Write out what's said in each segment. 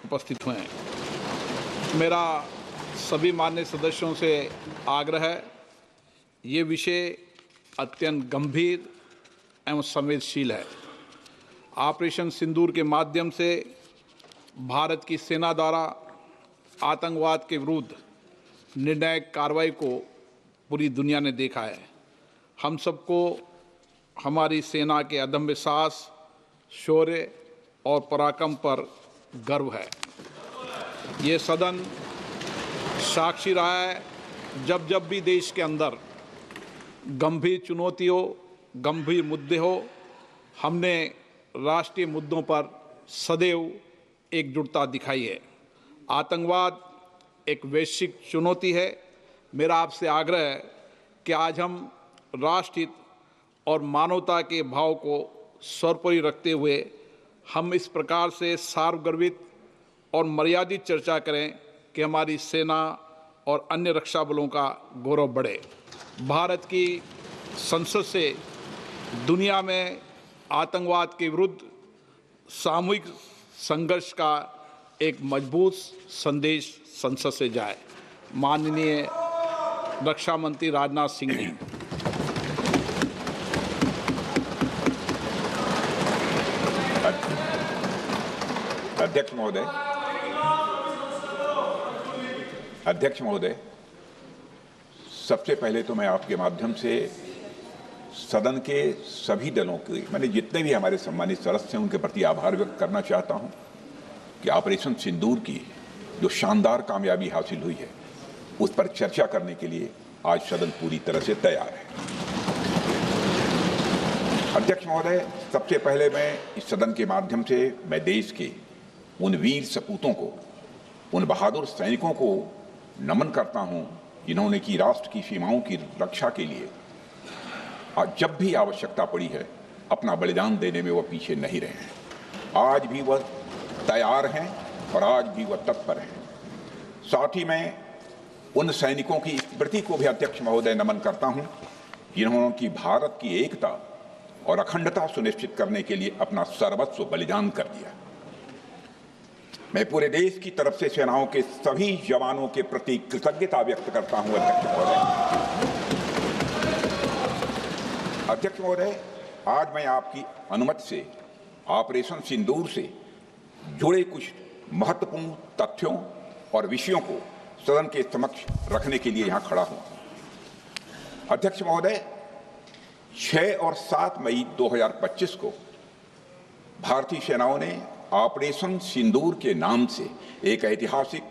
उपस्थित हुए हैं। मेरा सभी माननीय सदस्यों से आग्रह है, ये विषय अत्यंत गंभीर एवं संवेदनशील है। ऑपरेशन सिंदूर के माध्यम से भारत की सेना द्वारा आतंकवाद के विरुद्ध निर्णायक कार्रवाई को पूरी दुनिया ने देखा है। हम सबको हमारी सेना के अदम्य साहस, शौर्य और पराक्रम पर गर्व है। ये सदन साक्षी रहा है, जब जब भी देश के अंदर गंभीर चुनौतियों, गंभीर मुद्दे हो, हमने राष्ट्रीय मुद्दों पर सदैव एकजुटता दिखाई है। आतंकवाद एक वैश्विक चुनौती है। मेरा आपसे आग्रह है कि आज हम राष्ट्रहित और मानवता के भाव को सर्वोपरि रखते हुए हम इस प्रकार से सार्वगर्भित और मर्यादित चर्चा करें कि हमारी सेना और अन्य रक्षा बलों का गौरव बढ़े। भारत की संसद से दुनिया में आतंकवाद के विरुद्ध सामूहिक संघर्ष का एक मजबूत संदेश संसद से जाए। माननीय रक्षा मंत्री राजनाथ सिंह जी। अध्यक्ष महोदय, सबसे पहले तो मैं आपके माध्यम से सदन के सभी दलों के, मैंने जितने भी हमारे सम्मानित सदस्य हैं, उनके प्रति आभार व्यक्त करना चाहता हूं कि ऑपरेशन सिंदूर की जो शानदार कामयाबी हासिल हुई है, उस पर चर्चा करने के लिए आज सदन पूरी तरह से तैयार है। अध्यक्ष महोदय, सबसे पहले मैं इस सदन के माध्यम से मैं देश के उन वीर सपूतों को, उन बहादुर सैनिकों को नमन करता हूं जिन्होंने की राष्ट्र की सीमाओं की रक्षा के लिए जब भी आवश्यकता पड़ी है अपना बलिदान देने में वह पीछे नहीं रहे हैं। आज भी वह तैयार हैं और आज भी वह तत्पर हैं। साथ ही मैं उन सैनिकों की स्मृति को भी अध्यक्ष महोदय नमन करता हूं जिन्होंने की भारत की एकता और अखंडता सुनिश्चित करने के लिए अपना सर्वस्व बलिदान कर दिया। मैं पूरे देश की तरफ से सेनाओं के सभी जवानों के प्रति कृतज्ञता व्यक्त करता हूं। अध्यक्ष महोदय, आज मैं आपकी अनुमति से ऑपरेशन सिंदूर से जुड़े कुछ महत्वपूर्ण तथ्यों और विषयों को सदन के समक्ष रखने के लिए यहां खड़ा हूं। अध्यक्ष महोदय, 6 और 7 मई 2025 को भारतीय सेनाओं ने ऑपरेशन सिंदूर के नाम से एक ऐतिहासिक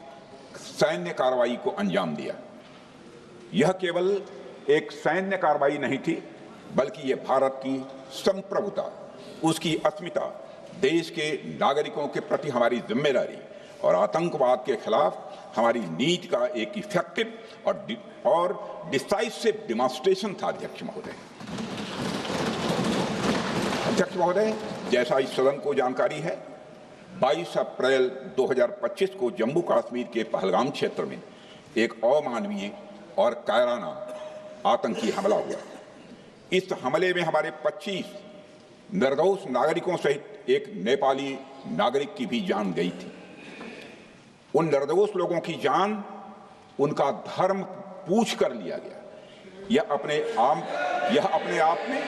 सैन्य कार्रवाई को अंजाम दिया। यह केवल एक सैन्य कार्रवाई नहीं थी, बल्कि यह भारत की संप्रभुता, उसकी अस्मिता, देश के नागरिकों के प्रति हमारी जिम्मेदारी और आतंकवाद के खिलाफ हमारी नीति का एक इफेक्टिव और डिसाइसिव डिमॉन्स्ट्रेशन था। अध्यक्ष महोदय, जैसा इस सदन को जानकारी है, 22 अप्रैल 2025 को जम्मू कश्मीर के पहलगाम क्षेत्र में एक अमानवीय और कायराना आतंकी हमला हुआ। इस हमले में हमारे 25 निर्दोष नागरिकों सहित एक नेपाली नागरिक की भी जान गई थी। उन निर्दोष लोगों की जान उनका धर्म पूछ कर लिया गया। यह अपने आप में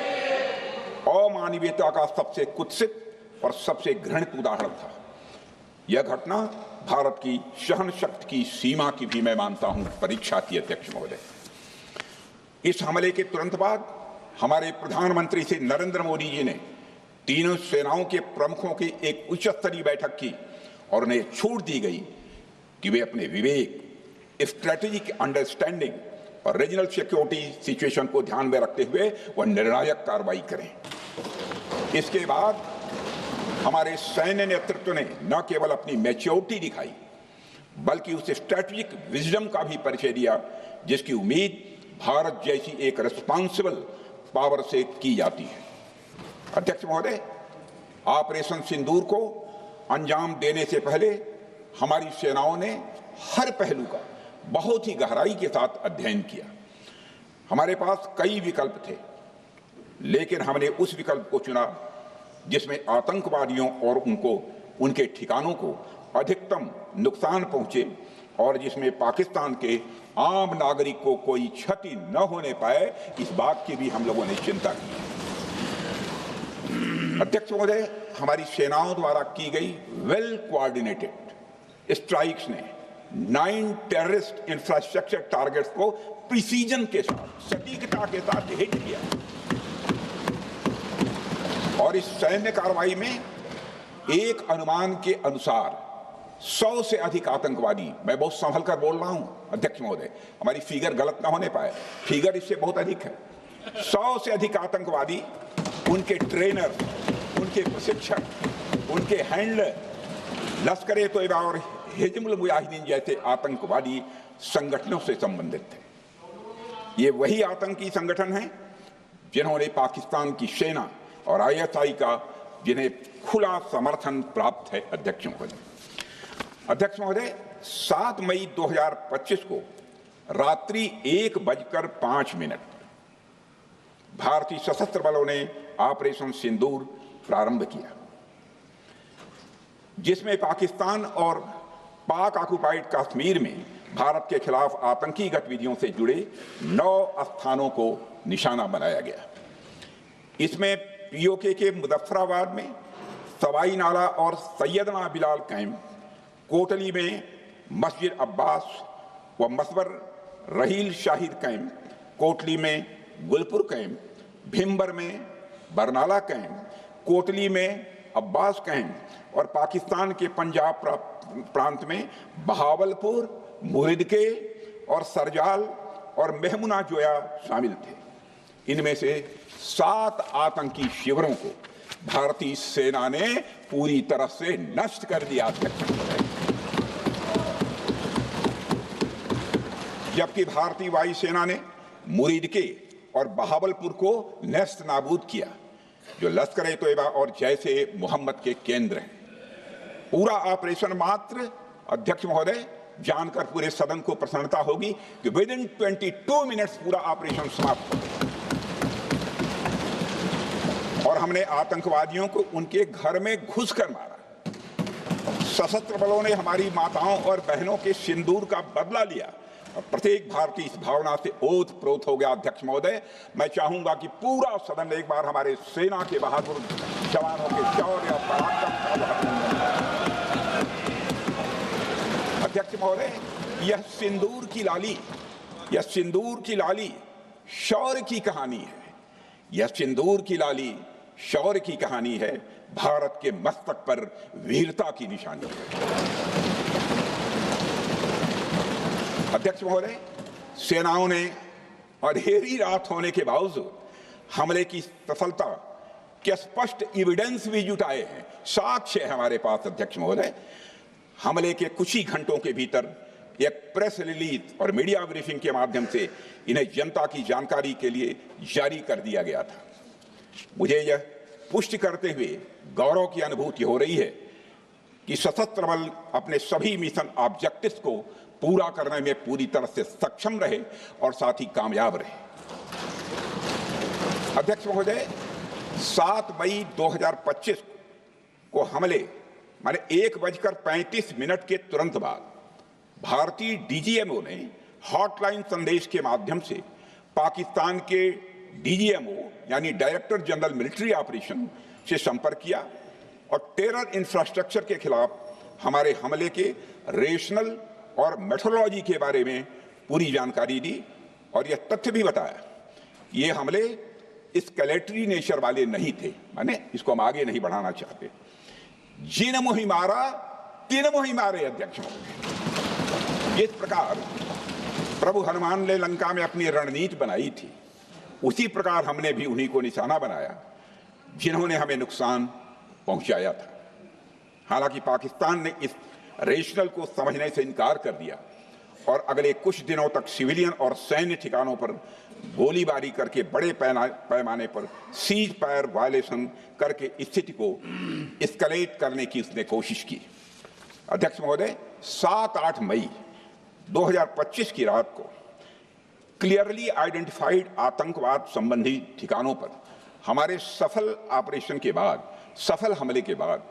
अमानवीयता का सबसे कुत्सित और सबसे घृणित उदाहरण था। यह घटना भारत की सहन शक्ति की सीमा की भी मैं मानता हूं परीक्षा थी। अध्यक्ष महोदय, इस हमले के तुरंत बाद हमारे प्रधानमंत्री श्री नरेंद्र मोदी जी ने तीनों सेनाओं के प्रमुखों की एक उच्च स्तरीय बैठक की और उन्हें छूट दी गई कि वे अपने विवेक, स्ट्रेटेजिक अंडरस्टैंडिंग और रीजनल सिक्योरिटी सिचुएशन को ध्यान में रखते हुए वह निर्णायक कार्रवाई करें। इसके बाद हमारे सैन्य नेतृत्व ने न केवल अपनी मैच्योरिटी दिखाई, बल्कि उस स्ट्रेटेजिक विजडम का भी परिचय दिया जिसकी उम्मीद भारत जैसी एक रिस्पॉन्सिबल पावर से की जाती है। अध्यक्ष महोदय, ऑपरेशन सिंदूर को अंजाम देने से पहले हमारी सेनाओं ने हर पहलू का बहुत ही गहराई के साथ अध्ययन किया। हमारे पास कई विकल्प थे, लेकिन हमने उस विकल्प को चुना जिसमें आतंकवादियों और उनके ठिकानों को अधिकतम नुकसान पहुंचे और जिसमें पाकिस्तान के आम नागरिक को कोई क्षति न होने पाए, इस बात की भी हम लोगों ने चिंता की। अध्यक्ष महोदय, हमारी सेनाओं द्वारा की गई वेल कोऑर्डिनेटेड स्ट्राइक्स ने 9 टेररिस्ट इंफ्रास्ट्रक्चर टारगेट्स को प्रिसीजन के साथ, सटीकता के साथ हिट किया और इस सैन्य कार्रवाई में एक अनुमान के अनुसार 100 से अधिक आतंकवादी, मैं बहुत संभल कर बोल रहा हूं अध्यक्ष महोदय, हमारी फिगर गलत ना होने पाए, फिगर इससे बहुत अधिक है, 100 से अधिक आतंकवादी, उनके ट्रेनर, उनके प्रशिक्षक, उनके हैंडलर लश्कर-ए-तोयबा और हिजबुल मुजाहिदीन जैसे आतंकवादी संगठनों से संबंधित थे। ये वही आतंकी संगठन हैं जिन्होंने पाकिस्तान की सेना और ISI का जिन्हें खुला समर्थन प्राप्त है। अध्यक्ष महोदय, 7 मई 2025 को रात्रि 1:05 भारतीय सशस्त्र बलों ने ऑपरेशन सिंदूर प्रारंभ किया, जिसमें पाकिस्तान और पाक ऑक्युपाइड कश्मीर में भारत के खिलाफ आतंकी गतिविधियों से जुड़े 9 स्थानों को निशाना बनाया गया। इसमें POK के मुजफ्फराबाद में सवाई नाला और सैयदना बिलाल कैंप, कोटली में मस्जिद अब्बास व मसबर रहील शाहिद कैंप, कोटली में गुलपुर कैंप, भिम्बर में बरनाला कैंप, कोटली में अब्बास कैंप और पाकिस्तान के पंजाब प्रांत में बहावलपुर, मुहिदके और सरजाल और मेहमुना जोया शामिल थे। इनमें से 7 आतंकी शिविरों को भारतीय सेना ने पूरी तरह से नष्ट कर दिया, जबकि भारतीय वायुसेना ने मुरीदके और बहावलपुर को नेस्त नाबूद किया, जो लश्कर-ए-तोयबा और जैशे मोहम्मद के केंद्र हैं। पूरा ऑपरेशन मात्र, अध्यक्ष महोदय, जानकर पूरे सदन को प्रसन्नता होगी कि विदिन 22 मिनट्स पूरा ऑपरेशन समाप्त हो गया और हमने आतंकवादियों को उनके घर में घुसकर मारा। सशस्त्र बलों ने हमारी माताओं और बहनों के सिंदूर का बदला लिया और प्रत्येक भारतीय इस भावना से ओत-प्रोत हो गया। अध्यक्ष महोदय, मैं चाहूंगा कि पूरा सदन एक बार हमारे सेना के बहादुर जवानों के शौर्य और पराक्रम का। अध्यक्ष महोदय, यह सिंदूर की लाली शौर्य की कहानी है। यह सिंदूर की लाली शौर्य की कहानी है, भारत के मस्तक पर वीरता की निशानी है। अध्यक्ष महोदय, सेनाओं ने अंधेरी रात होने के बावजूद हमले की सफलता के स्पष्ट एविडेंस भी जुटाए हैं, साक्ष्य है हमारे पास। अध्यक्ष महोदय, हमले के कुछ ही घंटों के भीतर एक प्रेस रिलीज और मीडिया ब्रीफिंग के माध्यम से इन्हें जनता की जानकारी के लिए जारी कर दिया गया था। मुझे यह पुष्टि करते हुए गौरव की अनुभूति हो रही है कि सशस्त्र बल अपने सभी मिशन ऑब्जेक्टिव्स को पूरा करने में पूरी तरह से सक्षम रहे और साथ ही कामयाब रहे। अध्यक्ष महोदय, 7 मई 2025 को हमले माने 1:35 के तुरंत बाद भारतीय DGMO ने हॉटलाइन संदेश के माध्यम से पाकिस्तान के DGMO यानी डायरेक्टर जनरल मिलिट्री ऑपरेशन से संपर्क किया और टेरर इंफ्रास्ट्रक्चर के खिलाफ हमारे हमले के रेशनल और मेथोडोलॉजी के बारे में पूरी जानकारी दी और यह तथ्य भी बताया ये हमले एस्केलेटरी नेचर वाले नहीं थे, माने इसको हम आगे नहीं बढ़ाना चाहते। जिन मोहि मारा तीन मोहि मारे। अध्यक्ष, इस प्रकार प्रभु हनुमान ने लंका में अपनी रणनीति बनाई थी, उसी प्रकार हमने भी उन्हीं को निशाना बनाया जिन्होंने हमें नुकसान पहुंचाया था। हालांकि पाकिस्तान ने इस रेशनल को समझने से इनकार कर दिया और अगले कुछ दिनों तक सिविलियन और सैन्य ठिकानों पर गोलीबारी करके बड़े पैमाने पर सीज फायर वायलेशन करके स्थिति को एस्केलेट करने की उसने कोशिश की। अध्यक्ष महोदय, 7-8 मई 2025 की रात को क्लियरली आइडेंटिफाइड आतंकवाद संबंधी ठिकानों पर हमारे सफल ऑपरेशन के बाद, सफल हमले के बाद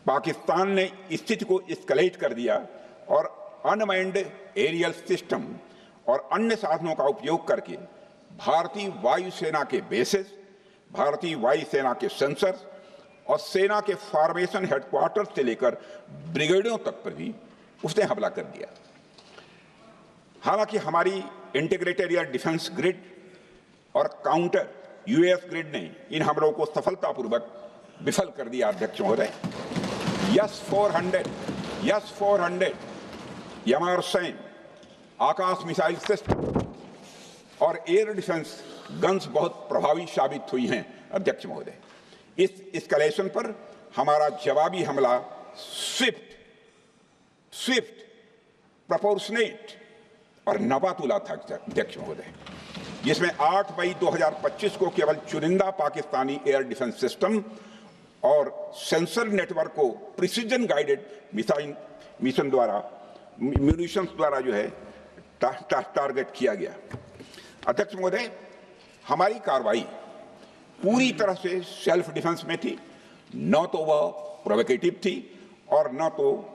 पाकिस्तान ने स्थिति को एस्केलेट कर दिया और अनमैन्ड एरियल सिस्टम और अन्य साधनों का उपयोग करके भारतीय वायुसेना के बेसेस, भारतीय वायुसेना के सेंसर्स और सेना के फॉर्मेशन हेडक्वार्टर से लेकर ब्रिगेडों तक पर भी उसने हमला कर दिया। हालांकि हमारी इंटीग्रेटेड एयर डिफेंस ग्रिड और काउंटर यूएस ग्रिड ने इन हमलों को सफलतापूर्वक विफल कर दिया। अध्यक्ष महोदय, यस-400 यमारसैन आकाश मिसाइल सिस्टम और एयर डिफेंस गन्स बहुत प्रभावी साबित हुई हैं। अध्यक्ष महोदय, इस एस्केलेशन पर हमारा जवाबी हमला स्विफ्ट, प्रोपोर्शनेट और नवातुला था। अध्यक्ष महोदय, जिसमें 8 मई 2025 को केवल चुनिंदा पाकिस्तानी एयर डिफेंस सिस्टम और सेंसर नेटवर्क को प्रिसीजन गाइडेड मिशन द्वारा म्यूनिशंस द्वारा जो है टारगेट किया गया। अध्यक्ष महोदय, हमारी कार्रवाई पूरी तरह से सेल्फ डिफेंस में थी, न तो वह प्रोवोकेटिव थी और न तो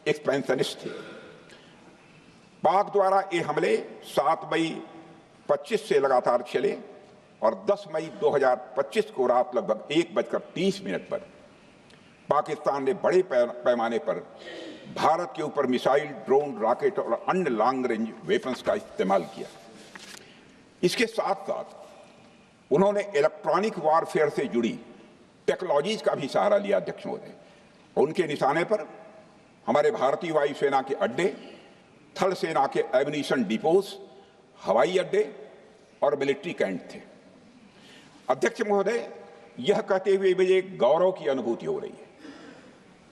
एक्सपेंशनिस्ट थी। पाक द्वारा ये हमले 7 मई 25 से लगातार चले और 10 मई 2025 को रात लगभग 1:30 पर पाकिस्तान ने बड़े पैमाने पर भारत के ऊपर मिसाइल, ड्रोन, रॉकेट और अन्य लॉन्ग रेंज वेपन्स का इस्तेमाल किया। इसके साथ साथ उन्होंने इलेक्ट्रॉनिक वारफेयर से जुड़ी टेक्नोलॉजीज का भी सहारा लिया। अध्यक्ष महोदय, उनके निशाने पर हमारे भारतीय वायुसेना के अड्डे, थल सेना के एम्यूनिशन डिपोज, हवाई अड्डे और मिलिट्री कैंट थे। अध्यक्ष महोदय, यह कहते हुए मुझे गौरव की अनुभूति हो रही है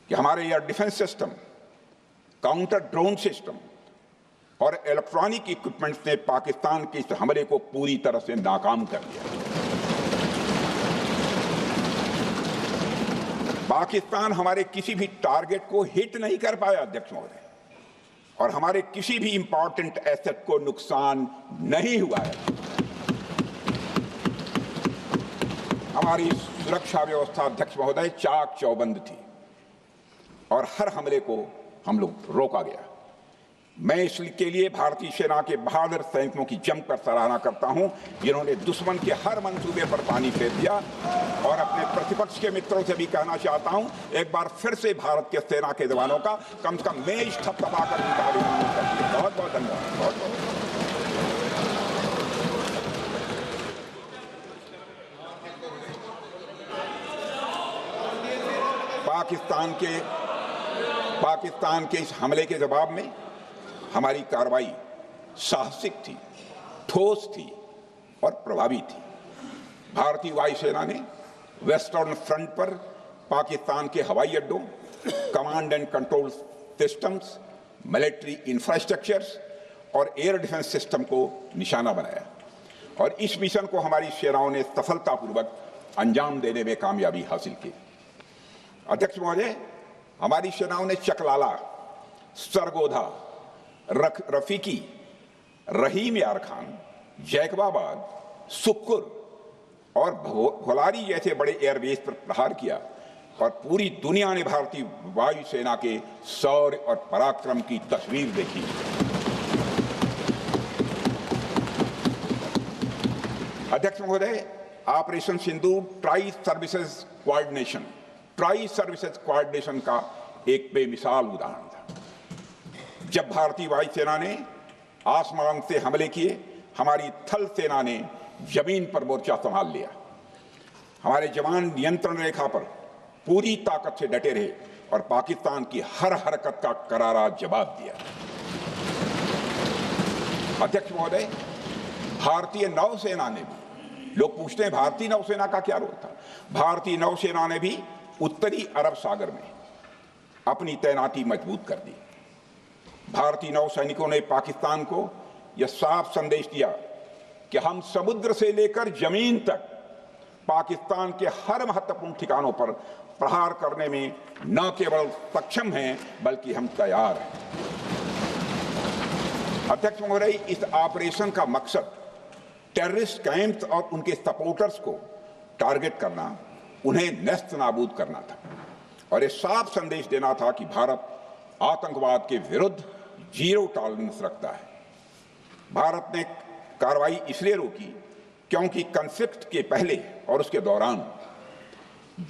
कि हमारे air defence system, counter drone system और इलेक्ट्रॉनिक इक्विपमेंट्स ने पाकिस्तान के इस हमले को पूरी तरह से नाकाम कर दिया। पाकिस्तान हमारे किसी भी टारगेट को हिट नहीं कर पाया। अध्यक्ष महोदय, और हमारे किसी भी इंपॉर्टेंट एसेट को नुकसान नहीं हुआ है। हमारी सुरक्षा व्यवस्था, अध्यक्ष महोदय, चाक चौबंद थी और हर हमले को हम लोग रोका गया। मैं इसके लिए भारतीय सेना के बहादुर सैनिकों की जमकर सराहना करता हूं, जिन्होंने दुश्मन के हर मंसूबे पर पानी फेर दिया। और अपने प्रतिपक्ष के मित्रों से भी कहना चाहता हूं, एक बार फिर से भारत के सेना के जवानों का कम से कम मेज थपथपाकर उनका अभिनंदन करिए। बहुत बहुत धन्यवाद। बहुत बहुत पाकिस्तान के इस हमले के जवाब में हमारी कार्रवाई साहसिक थी, ठोस थी और प्रभावी थी। भारतीय वायुसेना ने वेस्टर्न फ्रंट पर पाकिस्तान के हवाई अड्डों, command and control systems, military infrastructures और एयर डिफेंस सिस्टम को निशाना बनाया और इस मिशन को हमारी सेनाओं ने सफलतापूर्वक अंजाम देने में कामयाबी हासिल की। अध्यक्ष महोदय, हमारी सेनाओं ने चकलाला, सरगोधा, रफीकी, रहीम यार खान, जैकबाबाद, सुक्कुर और भोलारी जैसे बड़े एयरबेस पर प्रहार किया और पूरी दुनिया ने भारतीय वायुसेना के शौर्य और पराक्रम की तस्वीर देखी। अध्यक्ष महोदय, ऑपरेशन सिंदूर ट्राई सर्विसेज कोऑर्डिनेशन का एक बेमिसाल उदाहरण था। जब भारतीय वायुसेना ने आसमान से हमले किए, हमारी थल सेना ने जमीन पर मोर्चा संभाल लिया। हमारे जवान नियंत्रण रेखा पर पूरी ताकत से डटे रहे और पाकिस्तान की हर हरकत का करारा जवाब दिया। अध्यक्ष महोदय, भारतीय नौसेना ने भी, लोग पूछते हैं भारतीय नौसेना का क्या रोल था, भारतीय नौसेना ने भी उत्तरी अरब सागर में अपनी तैनाती मजबूत कर दी। भारतीय नौसैनिकों ने पाकिस्तान को यह साफ संदेश दिया कि हम समुद्र से लेकर जमीन तक पाकिस्तान के हर महत्वपूर्ण ठिकानों पर प्रहार करने में न केवल सक्षम हैं बल्कि हम तैयार हैं। अध्यक्ष महोदय, इस ऑपरेशन का मकसद टेररिस्ट कैंप्स और उनके सपोर्टर्स को टारगेट करना, उन्हें नेस्त नाबूद करना था। और ये साफ संदेश देना था कि भारत आतंकवाद के विरुद्ध जीरो टॉलरेंस रखता है। भारत ने कार्रवाई इसलिए रोकी क्योंकि कॉन्फ्लिक्ट के पहले और उसके दौरान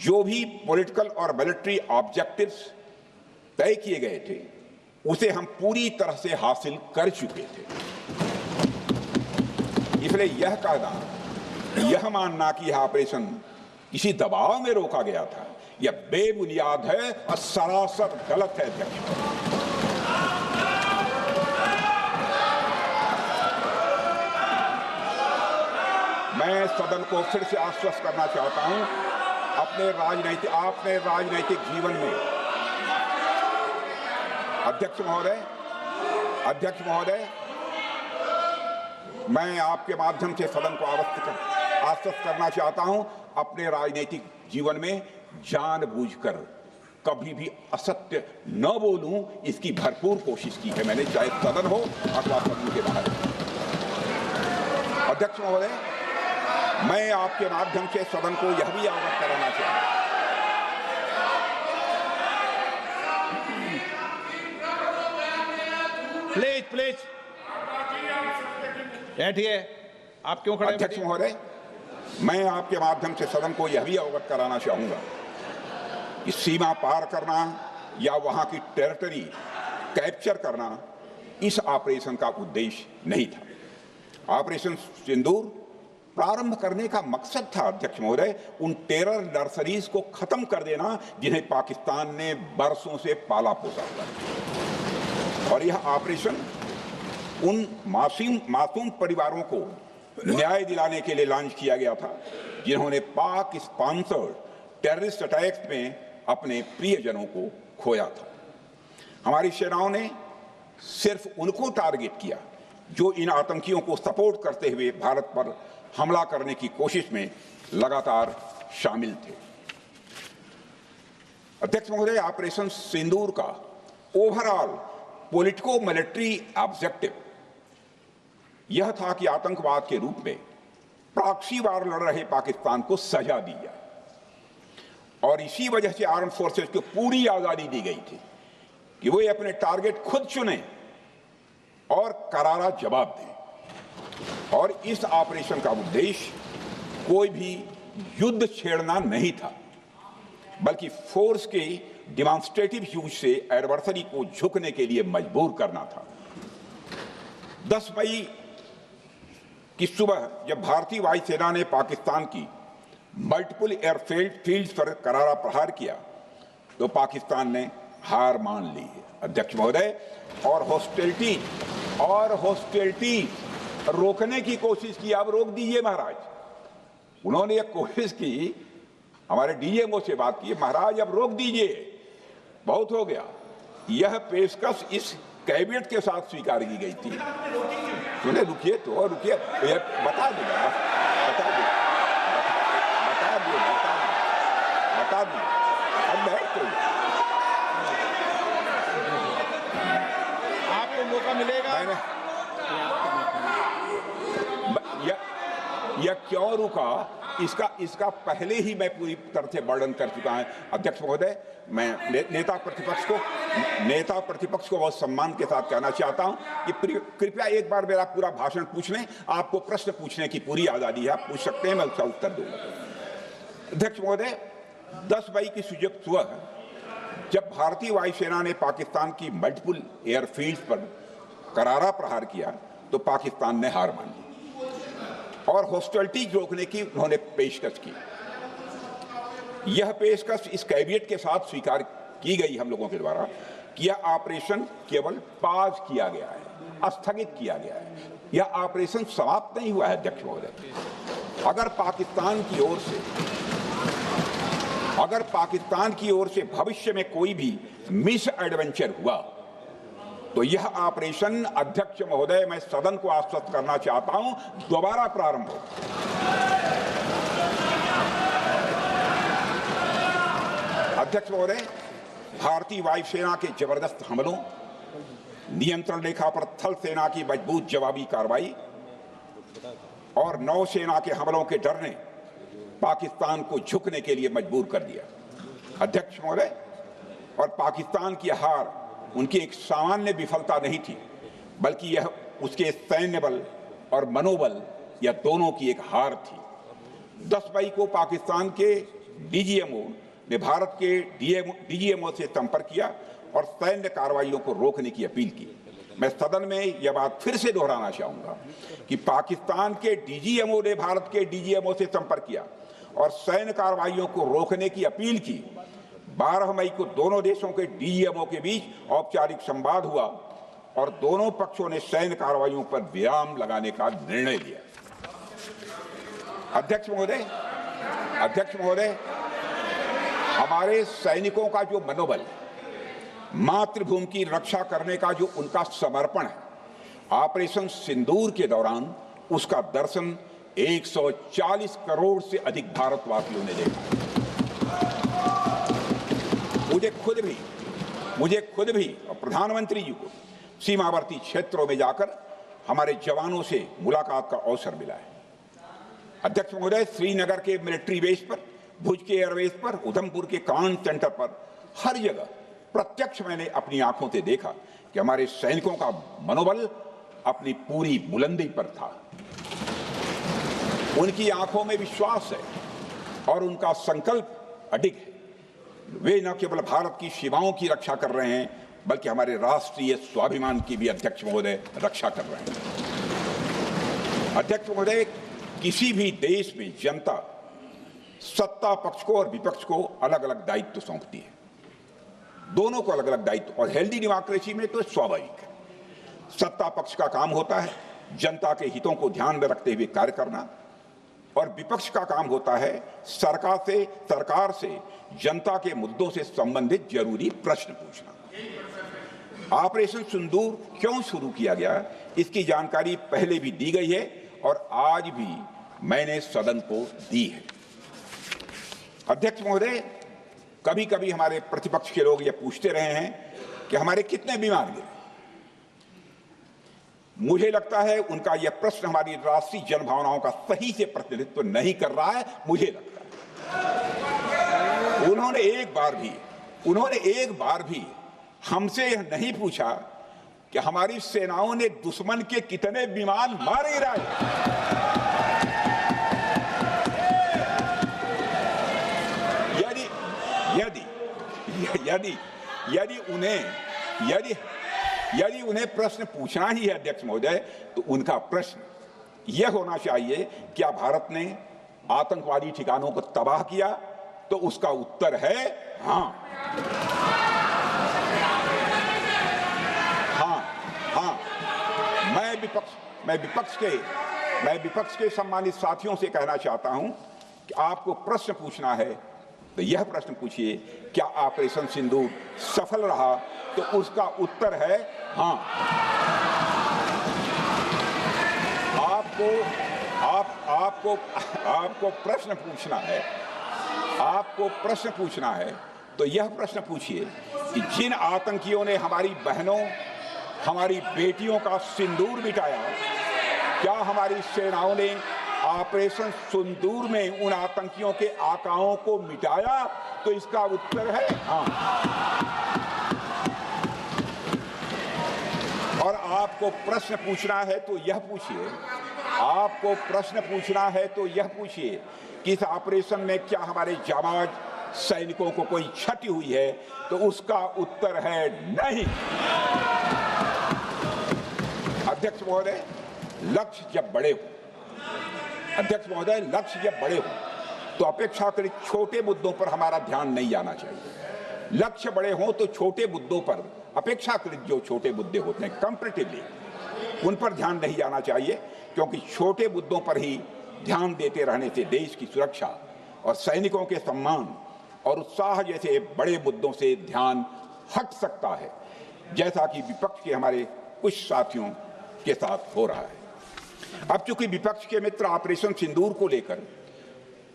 जो भी पॉलिटिकल और मिलिट्री ऑब्जेक्टिव्स तय किए गए थे उसे हम पूरी तरह से हासिल कर चुके थे। इसलिए यह कहना, यह मानना कि यह ऑपरेशन किसी दबाव में रोका गया था, यह बेबुनियाद है और सरासर गलत है। मैं सदन को फिर से आश्वस्त करना चाहता हूं, अपने राजनैतिक जीवन में अध्यक्ष महोदय, मैं आपके माध्यम से सदन को आश्वस्त करना चाहता हूं, अपने राजनीतिक जीवन में जानबूझकर कभी भी असत्य न बोलूं, इसकी भरपूर कोशिश की है मैंने, चाहे सदन हो अथवा सदन के बाहर। अध्यक्ष महोदय, मैं आपके माध्यम से सदन को यह भी अवगत कराना चाहता हूं, प्लीज बैठिए। आप क्यों खड़े? अध्यक्ष महोदय, मैं आपके माध्यम से सदन को यह भी अवगत कराना चाहूंगा कि सीमा पार करना या वहां की टेरिटरी कैप्चर करना इस ऑपरेशन का उद्देश्य नहीं था। ऑपरेशन सिंदूर प्रारंभ करने का मकसद था अध्यक्ष महोदय, उन टेरर नर्सरीज को खत्म कर देना जिन्हें पाकिस्तान ने बरसों से पाला पोसा था। और यह ऑपरेशन उन मासूम परिवारों को न्याय दिलाने के लिए लॉन्च किया गया था जिन्होंने पाक स्पॉन्सर्ड टेररिस्ट अटैक्स में अपने प्रियजनों को खोया था। हमारी सेनाओं ने सिर्फ उनको टारगेट किया जो इन आतंकियों को सपोर्ट करते हुए भारत पर हमला करने की कोशिश में लगातार शामिल थे। अध्यक्ष महोदय, ऑपरेशन सिंदूर का ओवरऑल पॉलिटिको मिलिट्री ऑब्जेक्टिव यह था कि आतंकवाद के रूप में प्रॉक्सी वार लड़ रहे पाकिस्तान को सजा दी जाए, और इसी वजह से आर्म फोर्सेस को पूरी आजादी दी गई थी कि वे अपने टारगेट खुद चुनें और करारा जवाब दें। और इस ऑपरेशन का उद्देश्य कोई भी युद्ध छेड़ना नहीं था, बल्कि फोर्स के डिमॉन्स्ट्रेटिव यूज से एडवर्सरी को झुकने के लिए मजबूर करना था। 10 मई की सुबह जब भारतीय वायुसेना ने पाकिस्तान की मल्टीपल एयरफील्ड्स पर करारा प्रहार किया तो पाकिस्तान ने हार मान ली है अध्यक्ष महोदय, और हॉस्टिलिटी रोकने की कोशिश की। अब रोक दीजिए महाराज। उन्होंने एक कोशिश की, हमारे डीएमओ से बात की, महाराज अब रोक दीजिए, बहुत हो गया। यह पेशकश इस कैबिनेट के साथ स्वीकार की गई थी। सुने, रुकिए तो रुकिए, बता दूंगा, अब बैठ तो आपको मौका मिलेगा। यह क्यों रुका, इसका पहले ही मैं पूरी तरह से वर्णन कर चुका हूं अध्यक्ष महोदय। मैं नेता प्रतिपक्ष को बहुत सम्मान के साथ कहना चाहता हूं कि कृपया एक बार मेरा पूरा भाषण पूछ लें। आपको प्रश्न पूछने की पूरी आजादी है, आप पूछ सकते हैं, मैं उसका उत्तर दूंगा। अध्यक्ष महोदय, 10 मई की सुबह जब भारतीय वायुसेना ने पाकिस्तान की मल्टीपल एयरफील्ड्स पर करारा प्रहार किया तो पाकिस्तान ने हार मान ली और हॉस्टिलिटी रोकने की उन्होंने पेशकश की। यह पेशकश इस कैबिनेट के साथ स्वीकार की गई हम लोगों के द्वारा कि यह ऑपरेशन केवल पाज किया गया है, स्थगित किया गया है। यह ऑपरेशन समाप्त नहीं हुआ है अध्यक्ष महोदय। अगर पाकिस्तान की ओर से भविष्य में कोई भी मिस एडवेंचर हुआ तो यह ऑपरेशन अध्यक्ष महोदय, मैं सदन को आश्वस्त करना चाहता हूं, दोबारा प्रारंभ हो। अध्यक्ष महोदय, भारतीय वायुसेना के जबरदस्त हमलों, नियंत्रण रेखा पर थल सेना की मजबूत जवाबी कार्रवाई और नौसेना के हमलों के डर ने पाकिस्तान को झुकने के लिए मजबूर कर दिया। अध्यक्ष महोदय, और पाकिस्तान की हार उनकी एक सामान्य विफलता नहीं थी, बल्कि यह उसके सैन्य बल और मनोबल या दोनों की एक हार थी। 10 मई को पाकिस्तान के डीजीएमओ ने भारत के डीजीएमओ से संपर्क किया और सैन्य कार्रवाइयों को रोकने की अपील की। मैं सदन में यह बात फिर से दोहराना चाहूंगा कि पाकिस्तान के डीजीएमओ ने भारत के डीजीएमओ से संपर्क किया और सैन्य कार्रवाइयों को रोकने की अपील की। 12 मई को दोनों देशों के डीजीएमओ के बीच औपचारिक संवाद हुआ और दोनों पक्षों ने सैन्य कार्रवाइयों पर विराम लगाने का निर्णय लिया। अध्यक्ष महोदय, हमारे सैनिकों का जो मनोबल, मातृभूमि की रक्षा करने का जो उनका समर्पण है, ऑपरेशन सिंदूर के दौरान उसका दर्शन 140 करोड़ से अधिक भारतवासियों ने देखा। मुझे खुद भी और प्रधानमंत्री जी को सीमावर्ती क्षेत्रों में जाकर हमारे जवानों से मुलाकात का अवसर मिला है। अध्यक्ष महोदय, श्रीनगर के मिलिट्री बेस पर, भुज के एयरबेस पर, उधमपुर के कमांड सेंटर पर, हर जगह प्रत्यक्ष मैंने अपनी आंखों से देखा कि हमारे सैनिकों का मनोबल अपनी पूरी बुलंदी पर था। उनकी आंखों में विश्वास है और उनका संकल्प अडिग है। वे न केवल भारत की सीमाओं की रक्षा कर रहे हैं, बल्कि हमारे राष्ट्रीय स्वाभिमान की भी अध्यक्ष महोदय रक्षा कर रहे हैं। अध्यक्ष महोदय, किसी भी देश में जनता सत्ता पक्ष को और विपक्ष को अलग अलग दायित्व सौंपती है, दोनों को अलग अलग दायित्व, और हेल्दी डेमोक्रेसी में तो स्वाभाविक है। सत्ता पक्ष का काम होता है जनता के हितों को ध्यान में रखते हुए कार्य करना, और विपक्ष का काम होता है सरकार से जनता के मुद्दों से संबंधित जरूरी प्रश्न पूछना। ऑपरेशन सिंदूर क्यों शुरू किया गया, इसकी जानकारी पहले भी दी गई है और आज भी मैंने सदन को दी है। अध्यक्ष महोदय, कभी कभी हमारे प्रतिपक्ष के लोग ये पूछते रहे हैं कि हमारे कितने विमान गिरे। मुझे लगता है उनका यह प्रश्न हमारी राष्ट्रीय जनभावनाओं का सही से प्रतिनिधित्व नहीं कर रहा है। मुझे लगता है उन्होंने एक बार भी हमसे यह नहीं पूछा कि हमारी सेनाओं ने दुश्मन के कितने विमान मार गिराए। यदि उन्हें प्रश्न पूछना ही है अध्यक्ष महोदय, तो उनका प्रश्न यह होना चाहिए, क्या भारत ने आतंकवादी ठिकानों को तबाह किया? तो उसका उत्तर है हाँ। मैं विपक्ष के सम्मानित साथियों से कहना चाहता हूं कि आपको प्रश्न पूछना है तो यह प्रश्न पूछिए, क्या ऑपरेशन सिंदूर सफल रहा? तो उसका उत्तर है हाँ। आपको प्रश्न पूछना है तो यह प्रश्न पूछिए कि जिन आतंकियों ने हमारी बहनों, हमारी बेटियों का सिंदूर मिटाया, क्या हमारी सेनाओं ने ऑपरेशन सिंदूर में उन आतंकियों के आकाओं को मिटाया? तो इसका उत्तर है हाँ। और आपको प्रश्न पूछना है तो यह पूछिए कि इस ऑपरेशन में क्या हमारे जाबाज सैनिकों को कोई क्षति हुई है? तो उसका उत्तर है नहीं। अध्यक्ष महोदय, लक्ष्य जब बड़े हो तो अपेक्षाकृत छोटे मुद्दों पर हमारा ध्यान नहीं जाना चाहिए। लक्ष्य बड़े हों तो छोटे मुद्दों पर, अपेक्षाकृत जो छोटे मुद्दे होते हैं कंपैरेटिवली, उन पर ध्यान नहीं जाना चाहिए, क्योंकि छोटे मुद्दों पर ही ध्यान देते रहने से देश की सुरक्षा और सैनिकों के सम्मान और उत्साह जैसे बड़े मुद्दों से ध्यान हट सकता है, जैसा कि विपक्ष के हमारे कुछ साथियों के साथ हो रहा है। अब चूंकि विपक्ष के मित्र ऑपरेशन सिंदूर को लेकर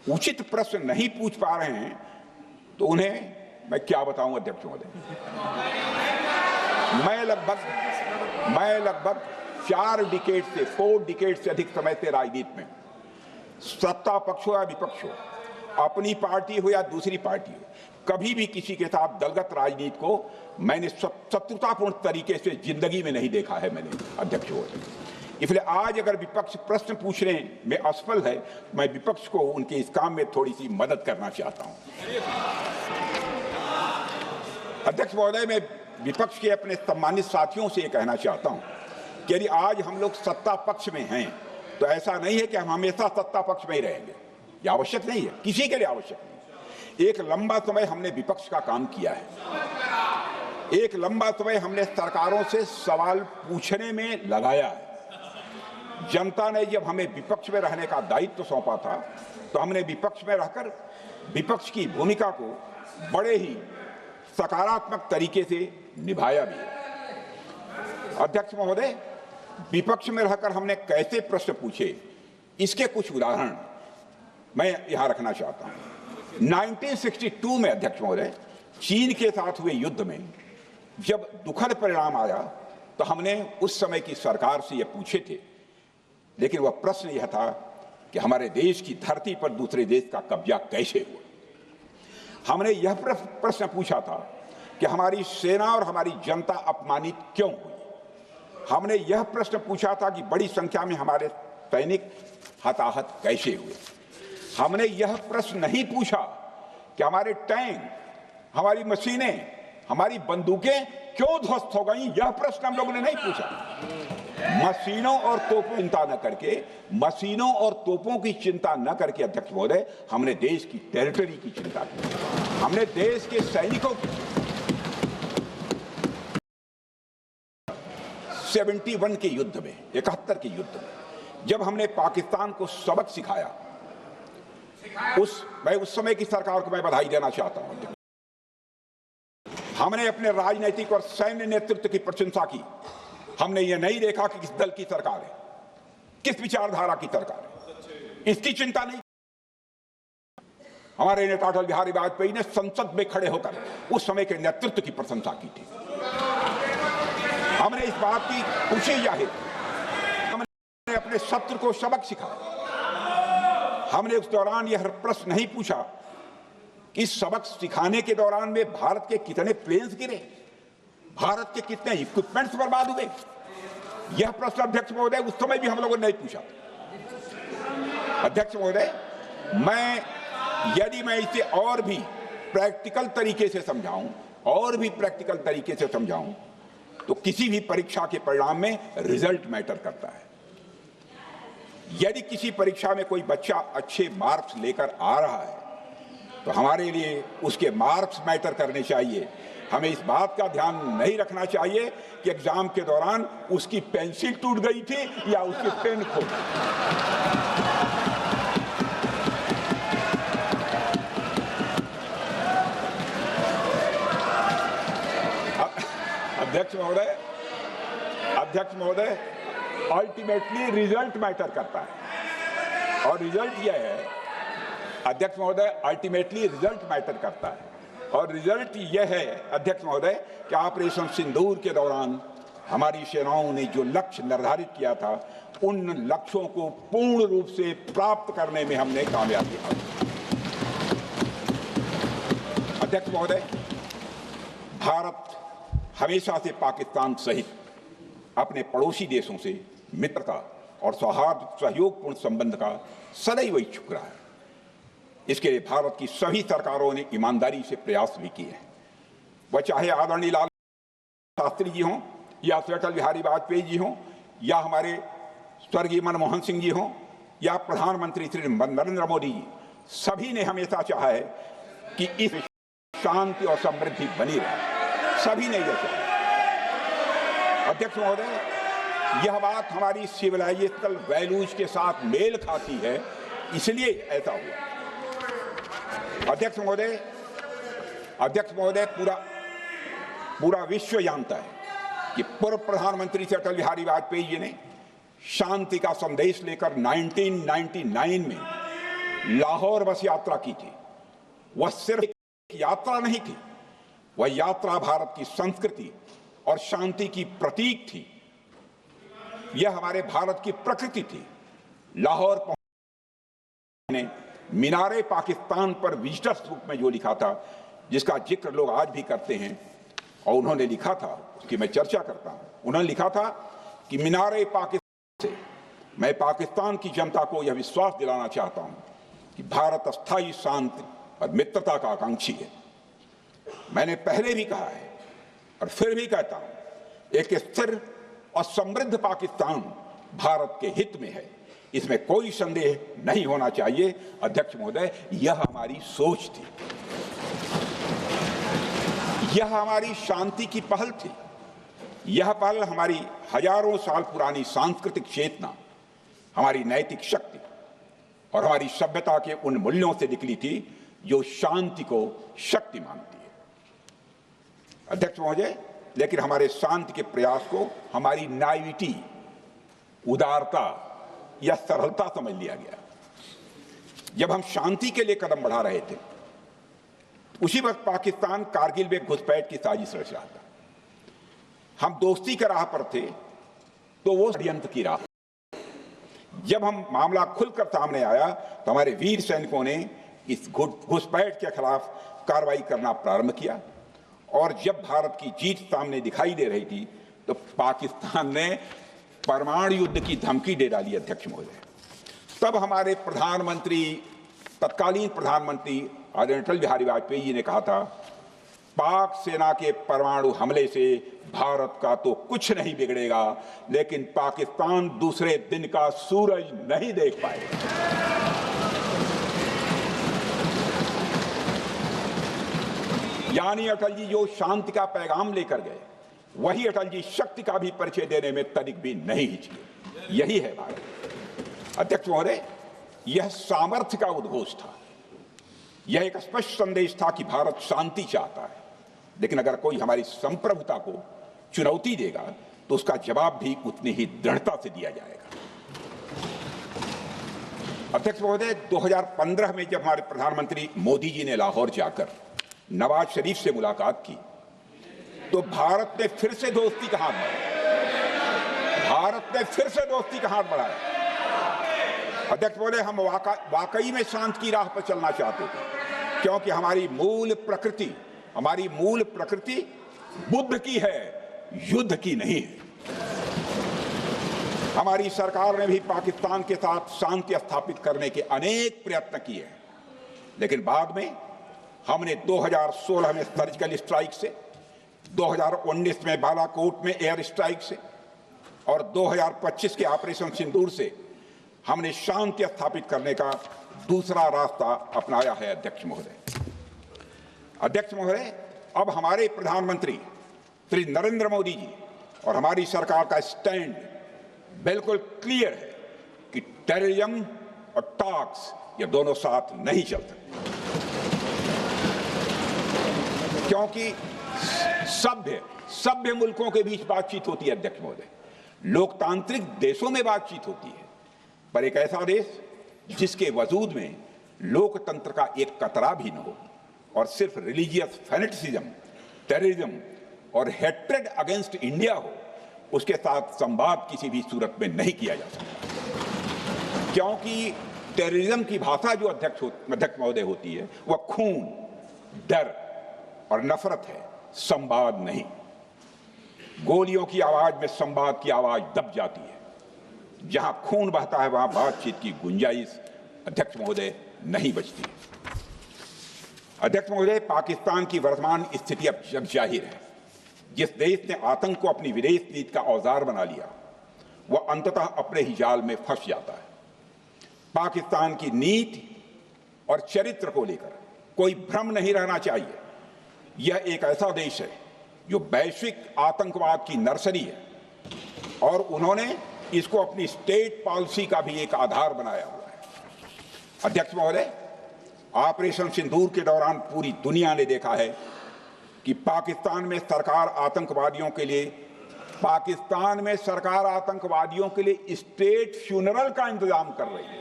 उचित प्रश्न नहीं पूछ पा रहे हैं, तो उन्हें मैं क्या बताऊं अध्यक्ष महोदय। मैं लगभग 4 डिकेड से अधिक समय से राजनीति में, सत्ता पक्ष हो या विपक्ष हो, अपनी पार्टी हो या दूसरी पार्टी हो, कभी भी किसी के साथ दलगत राजनीति को मैंने शत्रुतापूर्ण तरीके से जिंदगी में नहीं देखा है मैंने, अध्यक्ष महोदय। इसलिए आज अगर विपक्ष प्रश्न पूछने में असफल है, मैं विपक्ष को उनके इस काम में थोड़ी सी मदद करना चाहता हूं। अध्यक्ष महोदय, मैं विपक्ष के अपने सम्मानित साथियों से कहना चाहता हूं कि यदि आज हम लोग सत्ता पक्ष में हैं तो ऐसा नहीं है कि हम हमेशा सत्ता पक्ष में ही रहेंगे। ये आवश्यक नहीं है, किसी के लिए आवश्यक नहीं। एक लंबा समय हमने विपक्ष का काम किया है, एक लंबा समय हमने सरकारों से सवाल पूछने में लगाया है। जनता ने जब हमें विपक्ष में रहने का दायित्व सौंपा था तो हमने विपक्ष में रहकर विपक्ष की भूमिका को बड़े ही सकारात्मक तरीके से निभाया भी है। अध्यक्ष महोदय, विपक्ष में रहकर हमने कैसे प्रश्न पूछे, इसके कुछ उदाहरण मैं यहां रखना चाहता हूं। 1962 में अध्यक्ष महोदय, चीन के साथ हुए युद्ध में जब दुखद परिणाम आया तो हमने उस समय की सरकार से यह पूछे थे, लेकिन वह प्रश्न यह था कि हमारे देश की धरती पर दूसरे देश का कब्जा कैसे हुआ। हमने यह प्रश्न पूछा था कि हमारी सेना और हमारी जनता अपमानित क्यों हुई। हमने यह प्रश्न पूछा था कि बड़ी संख्या में हमारे सैनिक हताहत कैसे हुए। हमने यह प्रश्न नहीं पूछा कि हमारे टैंक, हमारी मशीनें, हमारी बंदूकें क्यों ध्वस्त हो गई। यह प्रश्न हम लोगों ने नहीं पूछा। मशीनों और तोपों की चिंता न करके, मशीनों और तोपों की चिंता न करके अध्यक्ष महोदय, हमने देश की टेरिटरी की चिंता की। हमने देश के सैनिकों की 71 के युद्ध में, 71 के युद्ध में जब हमने पाकिस्तान को सबक सिखाया, मैं उस समय की सरकार को मैं बधाई देना चाहता हूं। हमने अपने राजनीतिक और सैन्य नेतृत्व की प्रशंसा की। हमने ये नहीं देखा कि किस दल की सरकार है, किस विचारधारा की सरकार है, इसकी चिंता नहीं। हमारे नेता अटल बिहारी वाजपेयी ने संसद में खड़े होकर उस समय के नेतृत्व की प्रशंसा की थी। हमने इस बात की खुशी जाहिर, हमने अपने शत्रु को सबक सिखाया। हमने उस दौरान यह प्रश्न नहीं पूछा कि सबक सिखाने के दौरान में भारत के कितने प्लेन्स गिरे, भारत के कितने इक्विपमेंट्स बर्बाद हुए। यह प्रश्न अध्यक्ष महोदय उस समय भी हम लोगों ने नहीं पूछा। अध्यक्ष महोदय, यदि मैं इसे और भी प्रैक्टिकल तरीके से समझाऊं तो किसी भी परीक्षा के परिणाम में रिजल्ट मैटर करता है। यदि किसी परीक्षा में कोई बच्चा अच्छे मार्क्स लेकर आ रहा है तो हमारे लिए उसके मार्क्स मैटर करने चाहिए। हमें इस बात का ध्यान नहीं रखना चाहिए कि एग्जाम के दौरान उसकी पेंसिल टूट गई थी या उसकी पेन खो गई। अध्यक्ष महोदय, अल्टीमेटली रिजल्ट मैटर करता है और रिजल्ट यह है, अध्यक्ष महोदय, अल्टीमेटली रिजल्ट मैटर करता है और रिजल्ट यह है अध्यक्ष महोदय कि ऑपरेशन सिंदूर के दौरान हमारी सेनाओं ने जो लक्ष्य निर्धारित किया था उन लक्ष्यों को पूर्ण रूप से प्राप्त करने में हमने कामयाबी हासिल की। अध्यक्ष महोदय, भारत हमेशा से पाकिस्तान सहित अपने पड़ोसी देशों से मित्रता और सौहार्द सहयोगपूर्ण संबंध का सदैव इच्छुक रहा है। इसके लिए भारत की सभी सरकारों ने ईमानदारी से प्रयास भी किए हैं। वह चाहे आदरणीय लाल शास्त्री जी हों या अटल बिहारी वाजपेयी जी हों या हमारे स्वर्गीय मनमोहन सिंह जी हों या प्रधानमंत्री श्री नरेंद्र मोदी जी, सभी ने हमेशा चाहा है कि इस शांति और समृद्धि बनी रहे। सभी ने यह चाहा। अध्यक्ष महोदय, यह बात हमारी सिविलाइजेशनल वैल्यूज के साथ मेल खाती है, इसलिए ऐसा हुआ। अध्यक्ष महोदय, पूरा विश्व जानता है कि पूर्व प्रधानमंत्री से अटल बिहारी वाजपेयी जी ने शांति का संदेश लेकर 1999 में लाहौर बस यात्रा की थी। वह सिर्फ एक यात्रा नहीं थी, वह यात्रा भारत की संस्कृति और शांति की प्रतीक थी। यह हमारे भारत की प्रकृति थी। लाहौर पहुंचने मीनारे पाकिस्तान पर विजिटर्स बुक में जो लिखा था, जिसका जिक्र लोग आज भी करते हैं, और उन्होंने लिखा था, उसकी मैं चर्चा करता हूं। उन्होंने लिखा था कि मीनारे पाकिस्तान से मैं पाकिस्तान की जनता को यह विश्वास दिलाना चाहता हूं कि भारत अस्थायी शांति और मित्रता का आकांक्षी है। मैंने पहले भी कहा है और फिर भी कहता हूं, एक स्थिर और समृद्ध पाकिस्तान भारत के हित में है, इसमें कोई संदेह नहीं होना चाहिए। अध्यक्ष महोदय, यह हमारी सोच थी, यह हमारी शांति की पहल थी। यह पहल हमारी हजारों साल पुरानी सांस्कृतिक चेतना, हमारी नैतिक शक्ति और हमारी सभ्यता के उन मूल्यों से निकली थी जो शांति को शक्ति मानती है। अध्यक्ष महोदय, लेकिन हमारे शांति के प्रयास को हमारी नाइविटी, उदारता या सरलता समझ लिया गया। जब हम शांति के लिए कदम बढ़ा रहे थे, उसी वक्त पाकिस्तान कारगिल में घुसपैठ की साजिश रच रहा था। हम दोस्ती के राह पर थे तो वो षड्यंत्र की राह। जब हम मामला खुलकर सामने आया तो हमारे वीर सैनिकों ने इस घुसपैठ के खिलाफ कार्रवाई करना प्रारंभ किया, और जब भारत की जीत सामने दिखाई दे रही थी तो पाकिस्तान ने परमाणु युद्ध की धमकी दे डाली। अध्यक्ष महोदय, तब हमारे प्रधानमंत्री, तत्कालीन प्रधानमंत्री आदरणीय अटल बिहारी वाजपेयी जी ने कहा था, पाक सेना के परमाणु हमले से भारत का तो कुछ नहीं बिगड़ेगा, लेकिन पाकिस्तान दूसरे दिन का सूरज नहीं देख पाएगा। यानी अटल जी जो शांति का पैगाम लेकर गए, वही अटल जी शक्ति का भी परिचय देने में तनिक भी नहीं हिचके। यही है भारत। अध्यक्ष महोदय, यह सामर्थ्य का उद्घोष था। यह एक स्पष्ट संदेश था कि भारत शांति चाहता है, लेकिन अगर कोई हमारी संप्रभुता को चुनौती देगा तो उसका जवाब भी उतनी ही दृढ़ता से दिया जाएगा। अध्यक्ष महोदय, 2015 में जब हमारे प्रधानमंत्री मोदी जी ने लाहौर जाकर नवाज शरीफ से मुलाकात की तो भारत ने फिर से दोस्ती का हाथ बढ़ाया। भारत ने फिर से दोस्ती का हाथ बढ़ाया। अध्यक्ष महोदय, हम वाकई में शांति की राह पर चलना चाहते थे, क्योंकि हमारी मूल प्रकृति बुद्ध की है, युद्ध की नहीं है। हमारी सरकार ने भी पाकिस्तान के साथ शांति स्थापित करने के अनेक प्रयत्न किए हैं, लेकिन बाद में हमने 2016 में सर्जिकल स्ट्राइक से, 2019 में बालाकोट में एयर स्ट्राइक से और 2025 के ऑपरेशन सिंदूर से हमने शांति स्थापित करने का दूसरा रास्ता अपनाया है। अध्यक्ष महोदय, अब हमारे प्रधानमंत्री श्री नरेंद्र मोदी जी और हमारी सरकार का स्टैंड बिल्कुल क्लियर है कि टेररिज्म और टॉक्स ये दोनों साथ नहीं चल सकते, क्योंकि सभ्य मुल्कों के बीच बातचीत होती है। अध्यक्ष महोदय, लोकतांत्रिक देशों में बातचीत होती है, पर एक ऐसा देश जिसके वजूद में लोकतंत्र का एक कतरा भी न हो और सिर्फ रिलीजियस फैनेटिसिज्म, टेररिज्म और हेट्रेड अगेंस्ट इंडिया हो, उसके साथ संवाद किसी भी सूरत में नहीं किया जा सकता। क्योंकि टेररिज्म की भाषा जो अध्यक्ष महोदय होती है, वह खून, डर और नफरत है, संवाद नहीं। गोलियों की आवाज में संवाद की आवाज दब जाती है। जहां खून बहता है वहां बातचीत की गुंजाइश अध्यक्ष महोदय नहीं बचती। अध्यक्ष महोदय, पाकिस्तान की वर्तमान स्थिति अब जग जाहिर है। जिस देश ने आतंक को अपनी विदेश नीति का औजार बना लिया, वह अंततः अपने ही जाल में फंस जाता है। पाकिस्तान की नीति और चरित्र को लेकर कोई भ्रम नहीं रहना चाहिए। यह एक ऐसा देश है जो वैश्विक आतंकवाद की नर्सरी है, और उन्होंने इसको अपनी स्टेट पॉलिसी का भी एक आधार बनाया हुआ है। अध्यक्ष महोदय, ऑपरेशन सिंदूर के दौरान पूरी दुनिया ने देखा है कि पाकिस्तान में सरकार आतंकवादियों के लिए स्टेट फ्यूनरल का इंतजाम कर रही है,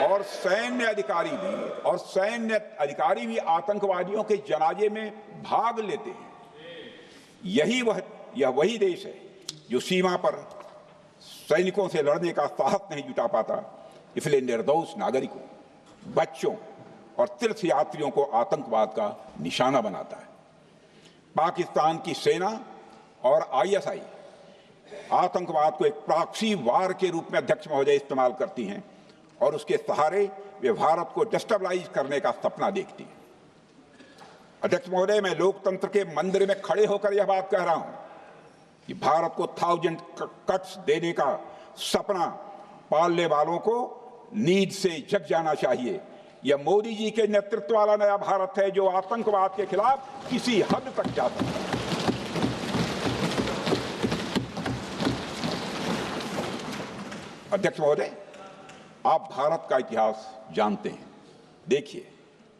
और सैन्य अधिकारी भी आतंकवादियों के जनाजे में भाग लेते हैं। यह वही देश है जो सीमा पर सैनिकों से लड़ने का साहस नहीं जुटा पाता, इसलिए निर्दोष नागरिकों, बच्चों और तीर्थयात्रियों को आतंकवाद का निशाना बनाता है। पाकिस्तान की सेना और आईएसआई आतंकवाद को एक प्रॉक्सी वार के रूप में अध्यक्ष महोदय इस्तेमाल करती हैं और उसके सहारे वे भारत को डिस्टेबलाइज करने का सपना देखती है। अध्यक्ष महोदय, मैं लोकतंत्र के मंदिर में खड़े होकर यह बात कह रहा हूं कि भारत को 1000 कट्स देने का सपना पालने वालों को नींद से जग जाना चाहिए। यह मोदी जी के नेतृत्व वाला नया भारत है जो आतंकवाद के खिलाफ किसी हद तक जा सकता है। अध्यक्ष महोदय, आप भारत का इतिहास जानते हैं। देखिए,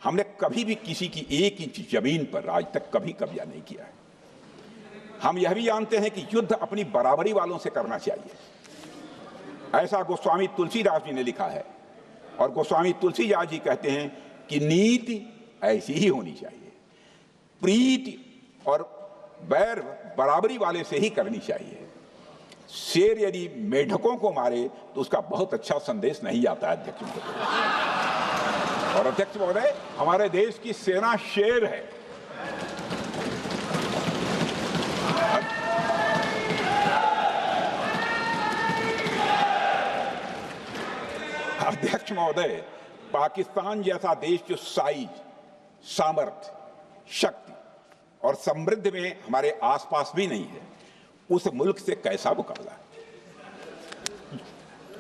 हमने कभी भी किसी की 1 इंच जमीन पर आज तक कभी कब्जा नहीं किया है। हम यह भी जानते हैं कि युद्ध अपनी बराबरी वालों से करना चाहिए। ऐसा गोस्वामी तुलसीदास जी ने लिखा है और गोस्वामी तुलसीदास जी कहते हैं कि नीति ऐसी ही होनी चाहिए, प्रीति और बैर बराबरी वाले से ही करनी चाहिए। शेर यदि मेढकों को मारे तो उसका बहुत अच्छा संदेश नहीं आता है अध्यक्ष महोदय। और अध्यक्ष महोदय, हमारे देश की सेना शेर है। अध्यक्ष महोदय, पाकिस्तान जैसा देश जो साइज, सामर्थ्य, शक्ति और समृद्धि में हमारे आसपास भी नहीं है, उस मुल्क से कैसा मुकाबला?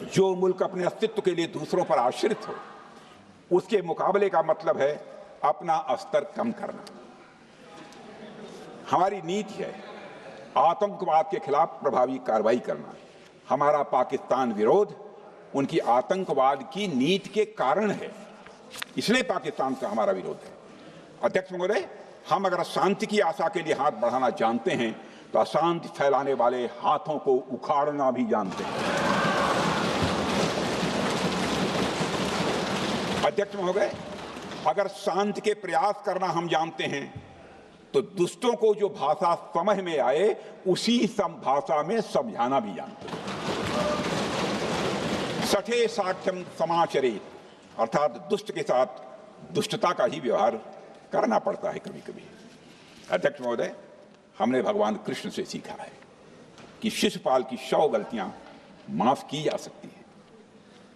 जो मुल्क अपने अस्तित्व के लिए दूसरों पर आश्रित हो, उसके मुकाबले का मतलब है अपना स्तर कम करना। हमारी नीति है आतंकवाद के खिलाफ प्रभावी कार्रवाई करना। हमारा पाकिस्तान विरोध उनकी आतंकवाद की नीति के कारण है, इसलिए पाकिस्तान का हमारा विरोध है। अध्यक्ष महोदय, हम अगर शांति की आशा के लिए हाथ बढ़ाना जानते हैं तो अशांति फैलाने वाले हाथों को उखाड़ना भी जानते हैं। अध्यक्ष महोदय, अगर शांति के प्रयास करना हम जानते हैं तो दुष्टों को जो भाषा समझ में आए उसी भाषा में समझाना भी जानते हैं। सठे साक्ष्यम समाचरे, अर्थात दुष्ट के साथ दुष्टता का ही व्यवहार करना पड़ता है कभी कभी। अध्यक्ष महोदय, हमने भगवान कृष्ण से सीखा है कि शिशुपाल की 100 गलतियां माफ की जा सकती हैं,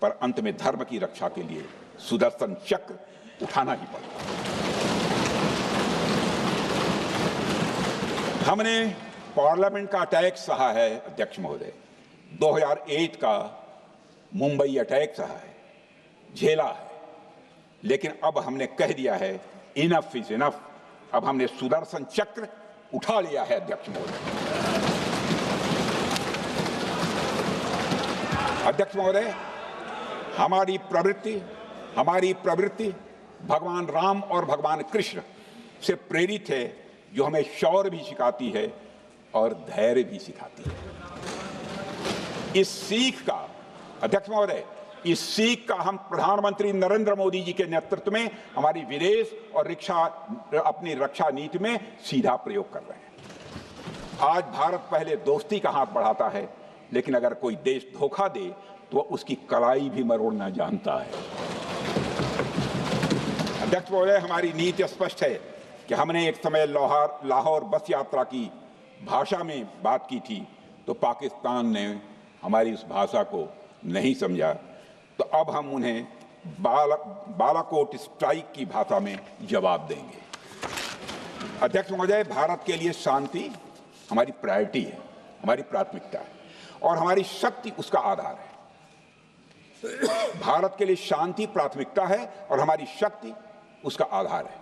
पर अंत में धर्म की रक्षा के लिए सुदर्शन चक्र उठाना ही पड़ता है। हमने पार्लियामेंट का अटैक सहा है अध्यक्ष महोदय, 2008 का मुंबई अटैक सहा है, झेला है, लेकिन अब हमने कह दिया है इनफ इज इनफ। अब हमने सुदर्शन चक्र उठा लिया है अध्यक्ष महोदय। अध्यक्ष महोदय, हमारी प्रवृत्ति भगवान राम और भगवान कृष्ण से प्रेरित है, जो हमें शौर्य भी सिखाती है और धैर्य भी सिखाती है। इस सीख का अध्यक्ष महोदय, इस सीख का हम प्रधानमंत्री नरेंद्र मोदी जी के नेतृत्व में हमारी विदेश और अपनी रक्षा नीति में सीधा प्रयोग कर रहे हैं। आज भारत पहले दोस्ती का हाथ बढ़ाता है, लेकिन अगर कोई देश धोखा दे तो उसकी कलाई भी मरोड़ना जानता है। अध्यक्ष महोदय, हमारी नीति स्पष्ट है कि हमने एक समय लाहौर बस यात्रा की भाषा में बात की थी तो पाकिस्तान ने हमारी उस भाषा को नहीं समझा, तो अब हम उन्हें बालाकोट स्ट्राइक की भाषा में जवाब देंगे। अध्यक्ष महोदय, भारत के लिए शांति हमारी प्रायोरिटी है, हमारी प्राथमिकता है और हमारी शक्ति उसका आधार है। भारत के लिए शांति प्राथमिकता है और हमारी शक्ति उसका आधार है।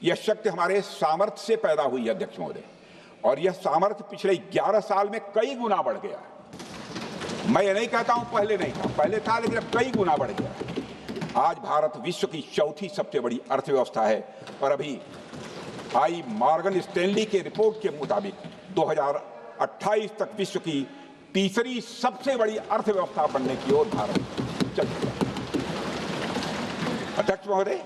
यह शक्ति हमारे सामर्थ्य से पैदा हुई है अध्यक्ष महोदय, और यह सामर्थ्य पिछले 11 साल में कई गुना बढ़ गया है। मैं ये नहीं कहता हूं पहले नहीं था, पहले था, लेकिन अब कई गुना बढ़ गया। आज भारत विश्व की चौथी सबसे बड़ी अर्थव्यवस्था है और अभी आई मॉर्गन स्टैनली के रिपोर्ट के मुताबिक 2028 तक विश्व की तीसरी सबसे बड़ी अर्थव्यवस्था बनने की ओर भारत चल चुका है। अध्यक्ष महोदय,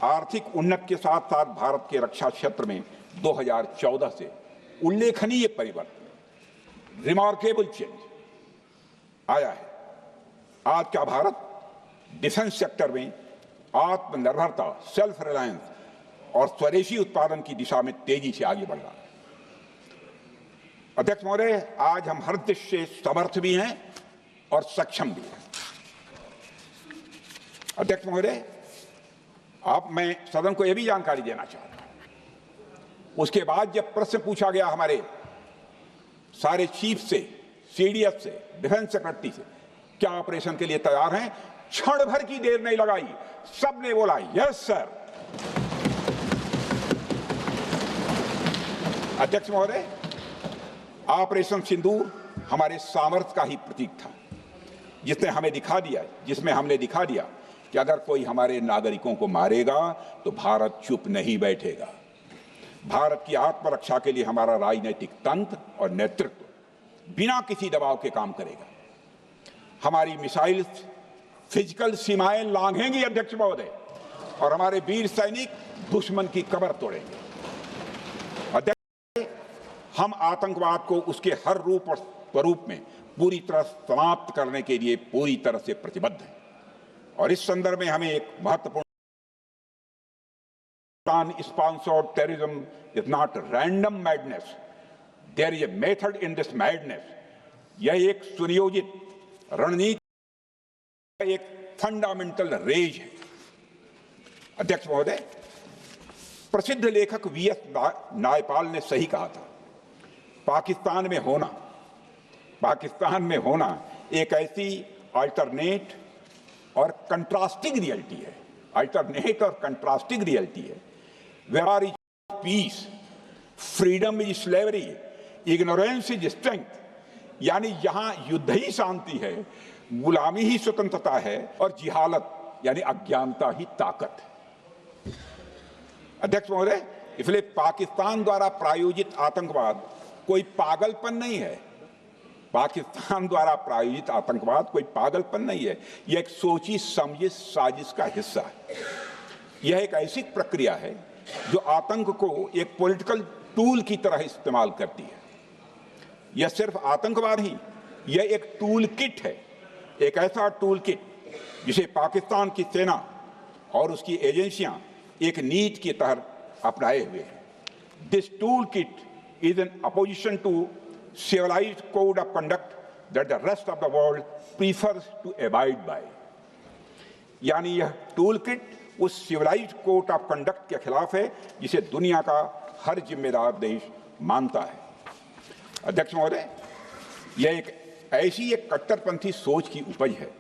आर्थिक उन्नति के साथ साथ भारत के रक्षा क्षेत्र में 2014 से उल्लेखनीय परिवर्तन, रिमार्केबल चेंज आया है। आज का भारत डिफेंस सेक्टर में आत्मनिर्भरता, सेल्फ रिलायंस और स्वदेशी उत्पादन की दिशा में तेजी से आगे बढ़ रहा है। अध्यक्ष महोदय, आज हम हर दृष्टि से समर्थ भी हैं और सक्षम भी हैं। अध्यक्ष महोदय, मैं सदन को यह भी जानकारी देना चाहता हूं, उसके बाद जब प्रश्न पूछा गया हमारे सारे चीफ से, सीडीएस से, डिफेंस सेक्रेटरी से, क्या ऑपरेशन के लिए तैयार हैं, क्षण भर की देर नहीं लगाई, सबने बोला यस सर। अध्यक्ष महोदय, ऑपरेशन सिंदूर हमारे सामर्थ्य का ही प्रतीक था, जिसमें हमने दिखा दिया कि अगर कोई हमारे नागरिकों को मारेगा तो भारत चुप नहीं बैठेगा। भारत की आत्मरक्षा के लिए हमारा राजनीतिक तंत्र और नेतृत्व बिना किसी दबाव के काम करेगा। हमारी मिसाइल फिजिकल सीमाएं लांघेंगी अध्यक्ष महोदय, और हमारे वीर सैनिक दुश्मन की कमर तोड़ेंगे। अध्यक्ष, हम आतंकवाद को उसके हर रूप और स्वरूप में पूरी तरह समाप्त करने के लिए पूरी तरह से प्रतिबद्ध हैं, और इस संदर्भ में हमें एक महत्वपूर्ण sponsored terrorism is not random madness. There is a method in this madness. यह एक सुनियोजित रणनीति, एक फंडामेंटल रेज है। अध्यक्ष महोदय, प्रसिद्ध लेखक वीएस नायपाल ने सही कहा था, पाकिस्तान में होना एक ऐसी अल्टरनेट और कंट्रास्टिंग रियलिटी है, where is peace, freedom is slavery, ignorance is strength। यानी यहां युद्ध ही शांति है, गुलामी ही स्वतंत्रता है, और जिहालत यानी अज्ञानता ही ताकत है। अध्यक्ष महोदय, इसलिए पाकिस्तान द्वारा प्रायोजित आतंकवाद कोई पागलपन नहीं है। पाकिस्तान द्वारा प्रायोजित आतंकवाद कोई पागलपन नहीं है, यह एक सोची समझी साजिश का हिस्सा है। यह एक ऐसी प्रक्रिया है जो आतंक को एक पॉलिटिकल टूल की तरह इस्तेमाल करती है। यह सिर्फ आतंकवाद ही, यह एक टूल किट है, एक ऐसा टूल किट जिसे पाकिस्तान की सेना और उसकी एजेंसियां एक नीति के तहत अपनाए हुए हैं। This tool kit is an opposition to civilized code of conduct that the rest of the world prefers to abide by। यानी यह टूल किट उस सिविलाइज्ड कोड ऑफ कंडक्ट के खिलाफ है जिसे दुनिया का हर जिम्मेदार देश मानता है। अध्यक्ष महोदय, यह एक कट्टरपंथी सोच की उपज है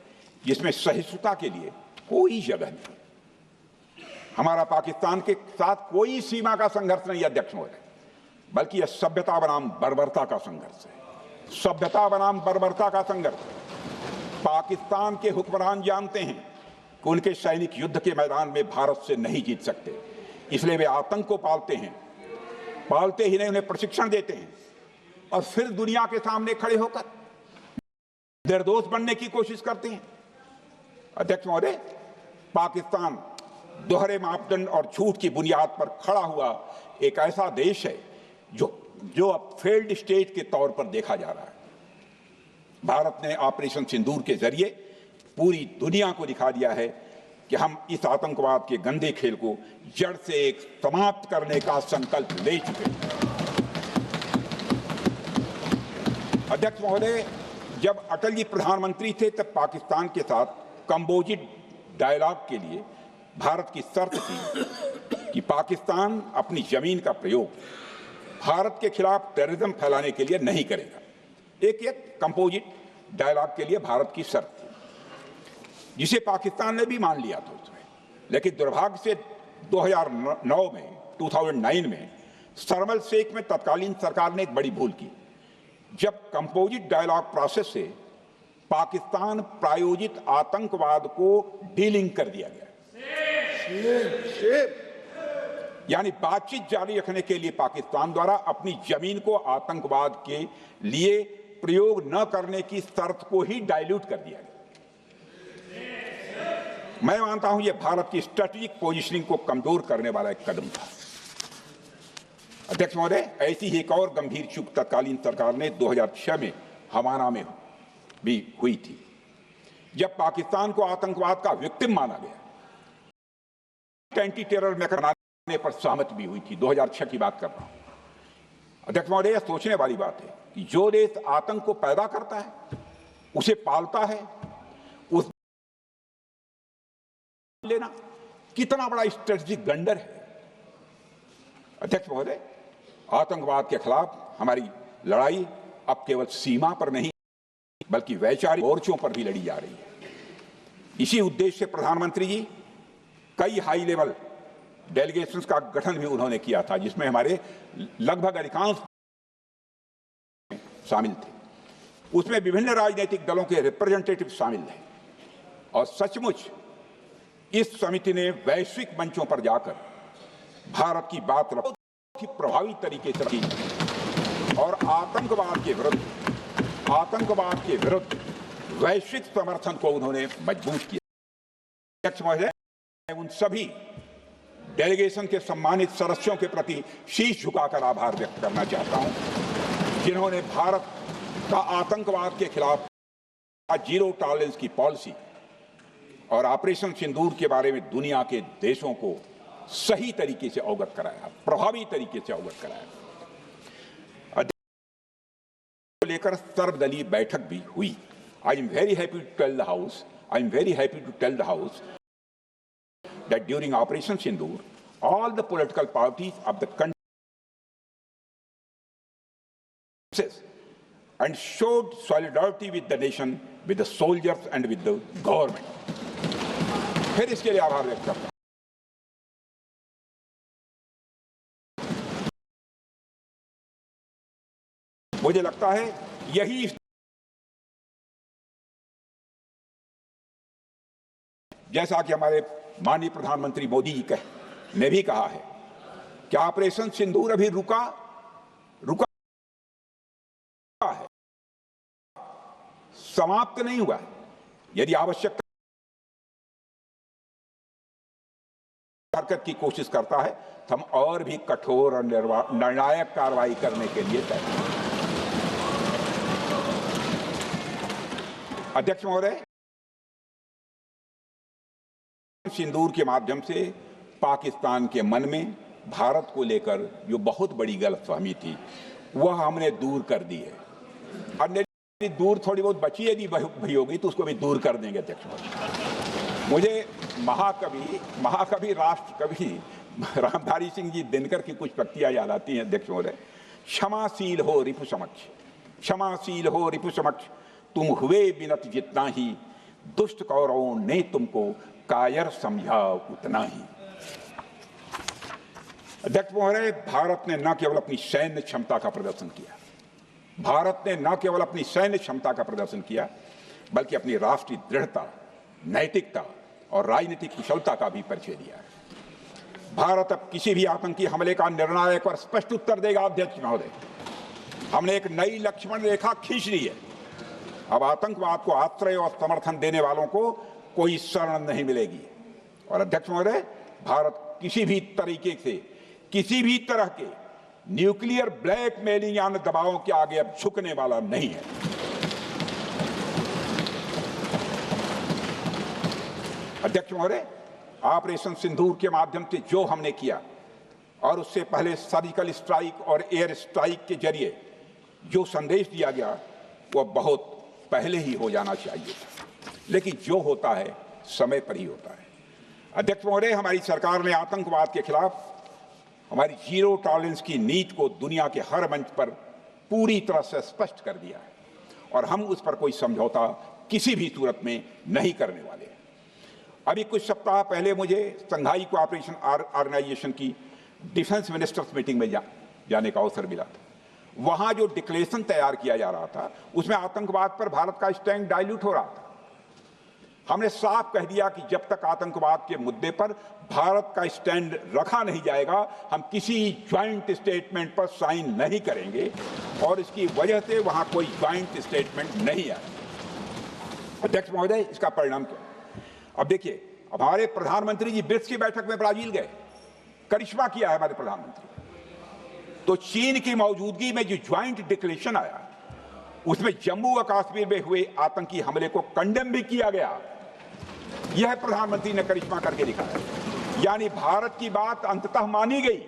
जिसमें सहिष्णुता के लिए कोई जगह नहीं। हमारा पाकिस्तान के साथ कोई सीमा का संघर्ष नहीं है अध्यक्ष महोदय, बल्कि यह सभ्यता बनाम बर्बरता का संघर्ष है। सभ्यता बनाम बर्बरता का संघर्ष। पाकिस्तान के हुक्मरान जानते हैं कि उनके सैनिक युद्ध के मैदान में भारत से नहीं जीत सकते, इसलिए वे आतंक को पालते ही नहीं, उन्हें प्रशिक्षण देते हैं, और फिर दुनिया के सामने खड़े होकर निर्दोष बनने की कोशिश करते हैं। अध्यक्ष महोदय, पाकिस्तान दोहरे मापदंड और झूठ की बुनियाद पर खड़ा हुआ एक ऐसा देश है जो अब फेल्ड स्टेट के तौर पर देखा जा रहा है। भारत ने ऑपरेशन सिंदूर के जरिए पूरी दुनिया को दिखा दिया है कि हम इस आतंकवाद के गंदे खेल को जड़ से एक समाप्त करने का संकल्प ले चुके हैं। अध्यक्ष महोदय, जब अटल जी प्रधानमंत्री थे तब पाकिस्तान के साथ कंबोजिट डायलॉग के लिए भारत की शर्त थी कि पाकिस्तान अपनी जमीन का प्रयोग भारत के खिलाफ टेररिज्म फैलाने के लिए नहीं करेगा। एक कंपोजिट डायलॉग के लिए भारत की शर्त थी, जिसे पाकिस्तान ने भी मान लिया था उसमें। लेकिन दुर्भाग्य से 2009 में शर्म शेख में तत्कालीन सरकार ने एक बड़ी भूल की, जब कंपोजिट डायलॉग प्रोसेस से पाकिस्तान प्रायोजित आतंकवाद को डीलिंक कर दिया गया। यानी बातचीत जारी रखने के लिए पाकिस्तान द्वारा अपनी जमीन को आतंकवाद के लिए प्रयोग न करने की शर्त को ही डाइल्यूट कर दिया गया। मैं मानता हूं यह भारत की स्ट्रेटेजिक पोजीशनिंग को कमजोर करने वाला एक कदम था। अध्यक्ष महोदय, ऐसी ही एक और गंभीर चूक तत्कालीन सरकार ने 2006 में हवाना में भी हुई थी, जब पाकिस्तान को आतंकवाद का विक्टिम माना गया। एंटी टेरर में कराने पर सहमति भी हुई थी। 2006 की बात कर रहा हूं। अध्यक्ष महोदय, यह सोचने वाली बात है कि जो देश आतंक को पैदा करता है, उसे पालता है, उस लेना कितना बड़ा स्ट्रेटेजिक ब्लंडर है। अध्यक्ष महोदय, आतंकवाद के खिलाफ हमारी लड़ाई अब केवल सीमा पर नहीं बल्कि वैचारिक मोर्चों पर भी लड़ी जा रही है। इसी उद्देश्य से प्रधानमंत्री जी कई हाई लेवल डेलीगेशंस का गठन भी उन्होंने किया था, जिसमें हमारे लगभग अधिकांश शामिल थे। उसमें विभिन्न राजनीतिक दलों के रिप्रेजेंटेटिव शामिल थे और सचमुच इस समिति ने वैश्विक मंचों पर जाकर भारत की बात बहुत ही प्रभावी तरीके से की और आतंकवाद के विरुद्ध वैश्विक समर्थन को उन्होंने मजबूत किया। अध्यक्ष महोदय, मैं उन सभी डेलीगेशन के सम्मानित सदस्यों के प्रति शीश झुकाकर आभार व्यक्त करना चाहता हूं, जिन्होंने भारत का आतंकवाद के खिलाफ जीरो टॉलरेंस की पॉलिसी और ऑपरेशन सिंदूर के बारे में दुनिया के देशों को सही तरीके से अवगत कराया, प्रभावी तरीके से अवगत कराया। लेकर सर्वदलीय बैठक भी हुई। I am very happy to tell the house that during Operation Sindoor, all the political parties of the country and showed solidarity with the nation, with the soldiers and with the government. फिर इसके लिए आभार व्यक्त करता हूं। मुझे लगता है यही जैसा कि हमारे माननीय प्रधानमंत्री मोदी जी ने भी कहा है कि ऑपरेशन सिंदूर अभी रुका है, समाप्त नहीं हुआ है। यदि आवश्यक हरकत की कोशिश करता है तो हम और भी कठोर और निर्णायक कार्रवाई करने के लिए तैयार हैं। अध्यक्ष महोदय, सिंदूर के माध्यम से पाकिस्तान के मन में भारत को लेकर जो बहुत बड़ी गलतफहमी थी वह हमने दूर कर दी है। अन्य दूर थोड़ी बहुत बची यदि भई होगी तो उसको भी दूर कर देंगे। अध्यक्ष महोदय, मुझे महाकवि राष्ट्र कवि रामधारी सिंह जी दिनकर की कुछ पंक्तियां याद आती हैं। अध्यक्ष महोदय, क्षमाशील हो रिपु समक्ष तुम हुए बिनत जितना ही, दुष्ट कौरवों ने तुमको कायर समझा उतना ही। अध्यक्ष महोदय, भारत ने न केवल अपनी सैन्य क्षमता का प्रदर्शन किया बल्कि अपनी राष्ट्रीय दृढ़ता, नैतिकता और राजनीतिक कुशलता का भी परिचय दिया है। भारत अब किसी भी आतंकी हमले का निर्णायक और स्पष्ट उत्तर देगा। अध्यक्ष महोदय, हमने एक नई लक्ष्मण रेखा खींच ली है। अब आतंकवाद को आश्रय और समर्थन देने वालों को कोई शरण नहीं मिलेगी। और अध्यक्ष महोदय, भारत किसी भी तरह के न्यूक्लियर ब्लैकमेलिंग या दबावों के आगे अब झुकने वाला नहीं है। अध्यक्ष महोदय, ऑपरेशन सिंदूर के माध्यम से जो हमने किया और उससे पहले सर्जिकल स्ट्राइक और एयर स्ट्राइक के जरिए जो संदेश दिया गया वह बहुत पहले ही हो जाना चाहिए, लेकिन जो होता है समय पर ही होता है। अध्यक्ष महोदय, हमारी सरकार ने आतंकवाद के खिलाफ हमारी जीरो टॉलरेंस की नीति को दुनिया के हर मंच पर पूरी तरह से स्पष्ट कर दिया है और हम उस पर कोई समझौता किसी भी सूरत में नहीं करने वाले हैं। अभी कुछ सप्ताह पहले मुझे शंघाई कोऑपरेशन ऑर्गेनाइजेशन की डिफेंस मिनिस्टर्स मीटिंग में जाने का अवसर मिला था। वहां जो डिक्लेरेशन तैयार किया जा रहा था उसमें आतंकवाद पर भारत का स्टैंड डाइल्यूट हो रहा था। हमने साफ कह दिया कि जब तक आतंकवाद के मुद्दे पर भारत का स्टैंड रखा नहीं जाएगा हम किसी ज्वाइंट स्टेटमेंट पर साइन नहीं करेंगे और इसकी वजह से वहां कोई ज्वाइंट स्टेटमेंट नहीं आया। अध्यक्ष महोदय, इसका परिणाम क्या? अब देखिए, हमारे प्रधानमंत्री जी ब्रिक्स की बैठक में ब्राजील गए, करिश्मा किया है हमारे प्रधानमंत्री। तो चीन की मौजूदगी में जो ज्वाइंट डिक्लेरेशन आया उसमें जम्मू और कश्मीर में हुए आतंकी हमले को कंडेम भी किया गया। यह प्रधानमंत्री ने करिश्मा करके दिखाया। यानी भारत की बात अंततः मानी गई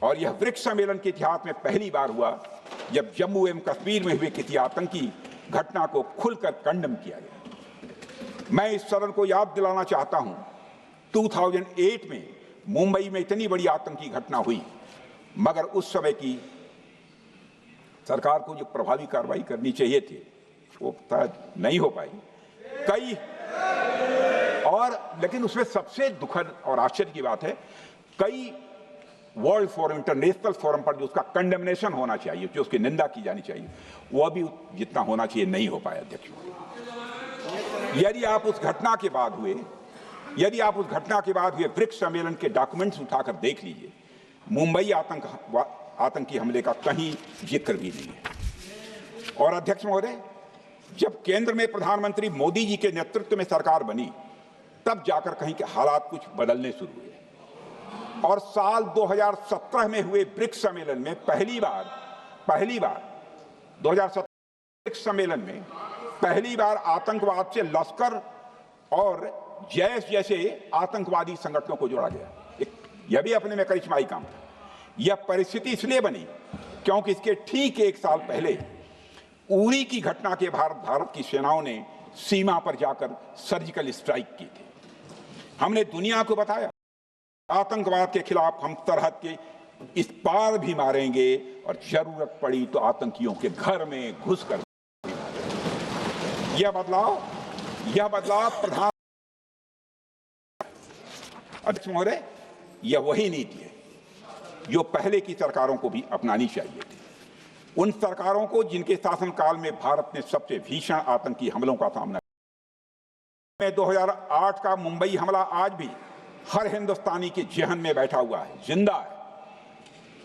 और यह ब्रिक्स सम्मेलन के इतिहास में पहली बार हुआ जब जम्मू एवं कश्मीर में हुए किसी आतंकी घटना को खुलकर कंडम किया गया। मैं इस सदन को याद दिलाना चाहता हूं, 2008 में मुंबई में इतनी बड़ी आतंकी घटना हुई, मगर उस समय की सरकार को जो प्रभावी कार्रवाई करनी चाहिए थी वो नहीं हो पाई। लेकिन उसमें सबसे दुखद और आश्चर्य की बात है, कई वर्ल्ड फोरम, इंटरनेशनल फोरम पर जो उसका कंडेमनेशन होना चाहिए, जो उसकी निंदा की जानी चाहिए, वह भी जितना होना चाहिए नहीं हो पाया। अध्यक्ष, यदि आप उस घटना के बाद हुए ब्रिक्स सम्मेलन के डॉक्यूमेंट्स उठाकर देख लीजिए, मुंबई आतंकी हमले का कहीं जिक्र भी नहीं है। और अध्यक्ष महोदय, जब केंद्र में प्रधानमंत्री मोदी जी के नेतृत्व में सरकार बनी, तब जाकर कहीं के हालात कुछ बदलने शुरू हुए और साल 2017 में हुए ब्रिक्स सम्मेलन में पहली बार 2017 ब्रिक्स सम्मेलन में पहली बार आतंकवाद से लश्कर और जैश जैसे आतंकवादी संगठनों को जोड़ा गया। यह भी अपने में करिश्माई काम था। यह परिस्थिति इसलिए बनी क्योंकि इसके ठीक एक साल पहले उरी की घटना के भारत की सेनाओं ने सीमा पर जाकर सर्जिकल स्ट्राइक की थी। हमने दुनिया को बताया आतंकवाद के खिलाफ हम सरहद के इस पार भी मारेंगे और जरूरत पड़ी तो आतंकियों के घर में घुसकर। यह बदलाव प्रधान अध्यक्ष महोदय, यह वही नीति है जो पहले की सरकारों को भी अपनानी चाहिए थी। उन सरकारों को जिनके शासनकाल में भारत ने सबसे भीषण आतंकी हमलों का सामना किया। 2008 का मुंबई हमला आज भी हर हिंदुस्तानी के जहन में बैठा हुआ है, जिंदा है,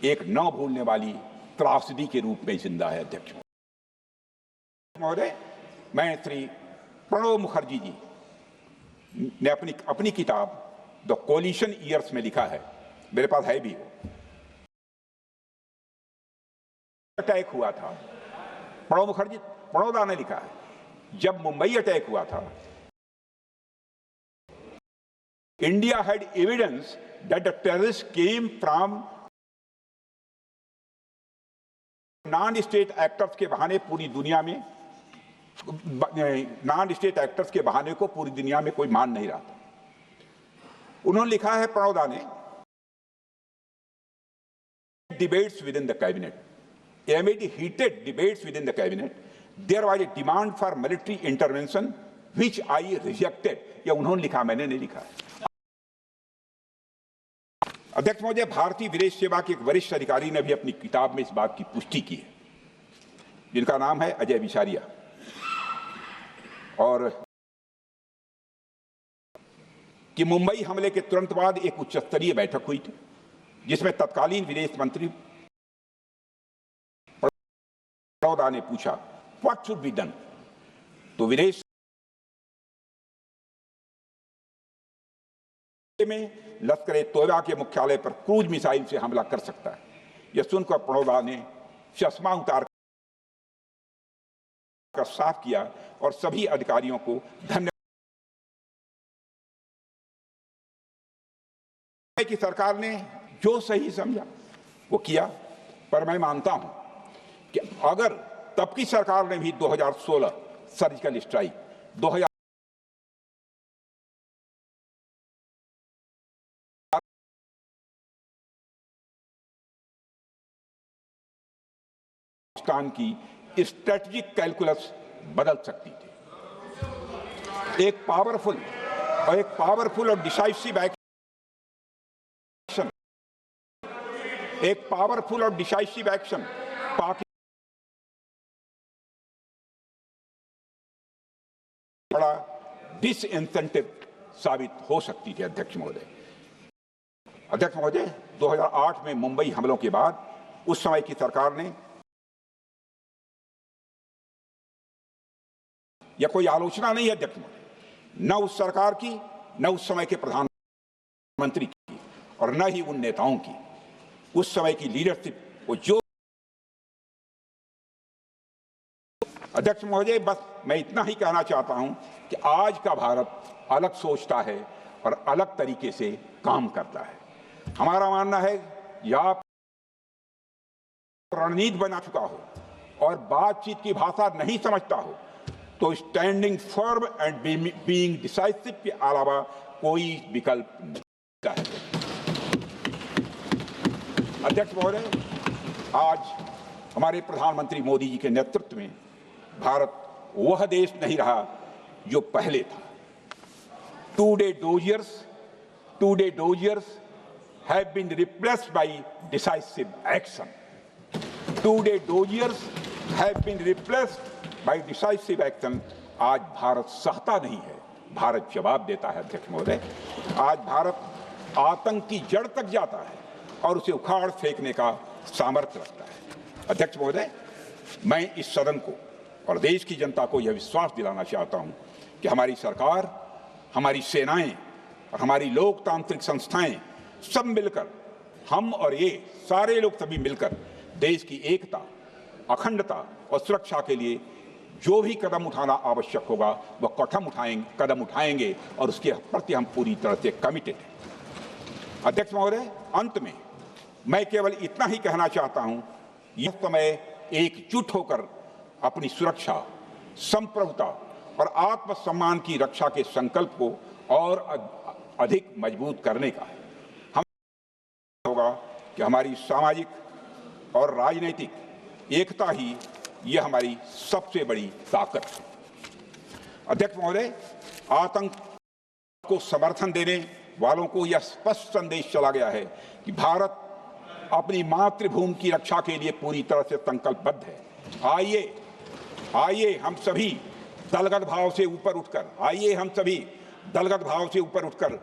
एक न भूलने वाली त्रासदी के रूप में जिंदा है। अध्यक्ष महोदय, मैं श्री प्रणब मुखर्जी जी ने अपनी किताब द कोलिशन ईयर्स में लिखा है, मेरे पास है भी, अटैक हुआ था, प्रणब ने लिखा है, जब मुंबई अटैक हुआ था, India had evidence that the terrorists came from non-state actors के बहाने पूरी दुनिया में, non-state actors के बहाने को पूरी दुनिया में कोई मान नहीं रहा था। उन्होंने लिखा है, प्रणोदा ने, debates within the cabinet, amid heated debates within the cabinet, there was a demand for military intervention which I rejected। यह उन्होंने लिखा, मैंने नहीं लिखा। अध्यक्ष महोदय, भारतीय विदेश सेवा के एक वरिष्ठ अधिकारी ने भी अपनी किताब में इस बात की पुष्टि की है, जिनका नाम है अजय विसारिया, और कि मुंबई हमले के तुरंत बाद एक उच्च स्तरीय बैठक हुई थी जिसमें तत्कालीन विदेश मंत्री प्रणोदा ने पूछा व्हाट शुड बी डन। तो विदेश में लश्कर-ए-तोयबा के मुख्यालय पर क्रूज मिसाइल से हमला कर सकता है। यह सुनकर प्रणोदा ने चश्मा उतार कर साफ किया और सभी अधिकारियों को धन्यवाद कि सरकार ने जो सही समझा वो किया। पर मैं मानता हूं कि अगर तब की सरकार ने भी 2016 सर्जिकल स्ट्राइक, 2000 पाकिस्तान की स्ट्रेटेजिक कैलकुलस बदल सकती थी। एक पावरफुल और डिसाइसिव एक्शन बड़ा डिसइंसेंटिव साबित हो सकती थी। अध्यक्ष महोदय, 2008 में मुंबई हमलों के बाद उस समय की सरकार ने, यह कोई आलोचना नहीं है अध्यक्ष महोदय, न उस सरकार की, न उस समय के प्रधानमंत्री की, और न ही उन नेताओं की, उस समय की लीडरशिप को जो। अध्यक्ष महोदय, बस मैं इतना ही कहना चाहता हूं कि आज का भारत अलग सोचता है और अलग तरीके से काम करता है। हमारा मानना है या रणनीति बना चुका हो और बातचीत की भाषा नहीं समझता हो तो standing firm and being decisive के अलावा कोई विकल्प नहीं है। अध्यक्ष महोदय, आज हमारे प्रधानमंत्री मोदी जी के नेतृत्व में भारत वह देश नहीं रहा जो पहले था। Today doziers have been replaced by decisive action. Today doziers have been replaced by decisive action. आज भारत सहता नहीं है, भारत जवाब देता है। अध्यक्ष महोदय, आज भारत आतंक की जड़ तक जाता है और उसे उखाड़ फेंकने का सामर्थ्य रखता है। अध्यक्ष महोदय, मैं इस सदन को और देश की जनता को यह विश्वास दिलाना चाहता हूं कि हमारी सरकार, हमारी सेनाएं और हमारी लोकतांत्रिक संस्थाएं सब मिलकर, हम और ये सारे लोग सभी मिलकर देश की एकता, अखंडता और सुरक्षा के लिए जो भी कदम उठाना आवश्यक होगा वह कदम उठाएंगे और उसके प्रति हम पूरी तरह से कमिटेड हैं। अध्यक्ष महोदय, अंत में मैं केवल इतना ही कहना चाहता हूं, यह समय एकजुट होकर अपनी सुरक्षा, संप्रभुता और आत्मसम्मान की रक्षा के संकल्प को और अधिक मजबूत करने का है। हम होगा कि हमारी सामाजिक और राजनीतिक एकता ही यह हमारी सबसे बड़ी ताकत है। अध्यक्ष महोदय, आतंक को समर्थन देने वालों को यह स्पष्ट संदेश चला गया है कि भारत अपनी मातृभूमि की रक्षा के लिए पूरी तरह से संकल्पबद्ध है। आइए हम सभी दलगत भाव से ऊपर उठकर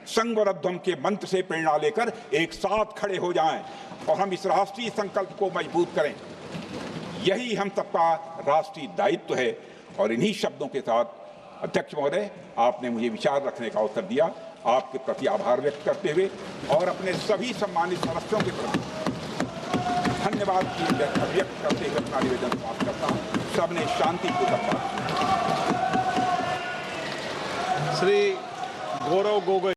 संघवरध्वम के मंत्र से प्रेरणा लेकर एक साथ खड़े हो जाएं और हम इस राष्ट्रीय संकल्प को मजबूत करें। यही हम सबका राष्ट्रीय दायित्व है। और इन्हीं शब्दों के साथ अध्यक्ष महोदय, आपने मुझे विचार रखने का अवसर दिया, आपके प्रति आभार व्यक्त करते हुए और अपने सभी सम्मानित सदस्यों के प्रति धन्यवाद व्यक्त करते हुए अपना निवेदन समाप्त करता हूँ। सबने शांतिपूर्वक श्री गौरव गोगोई।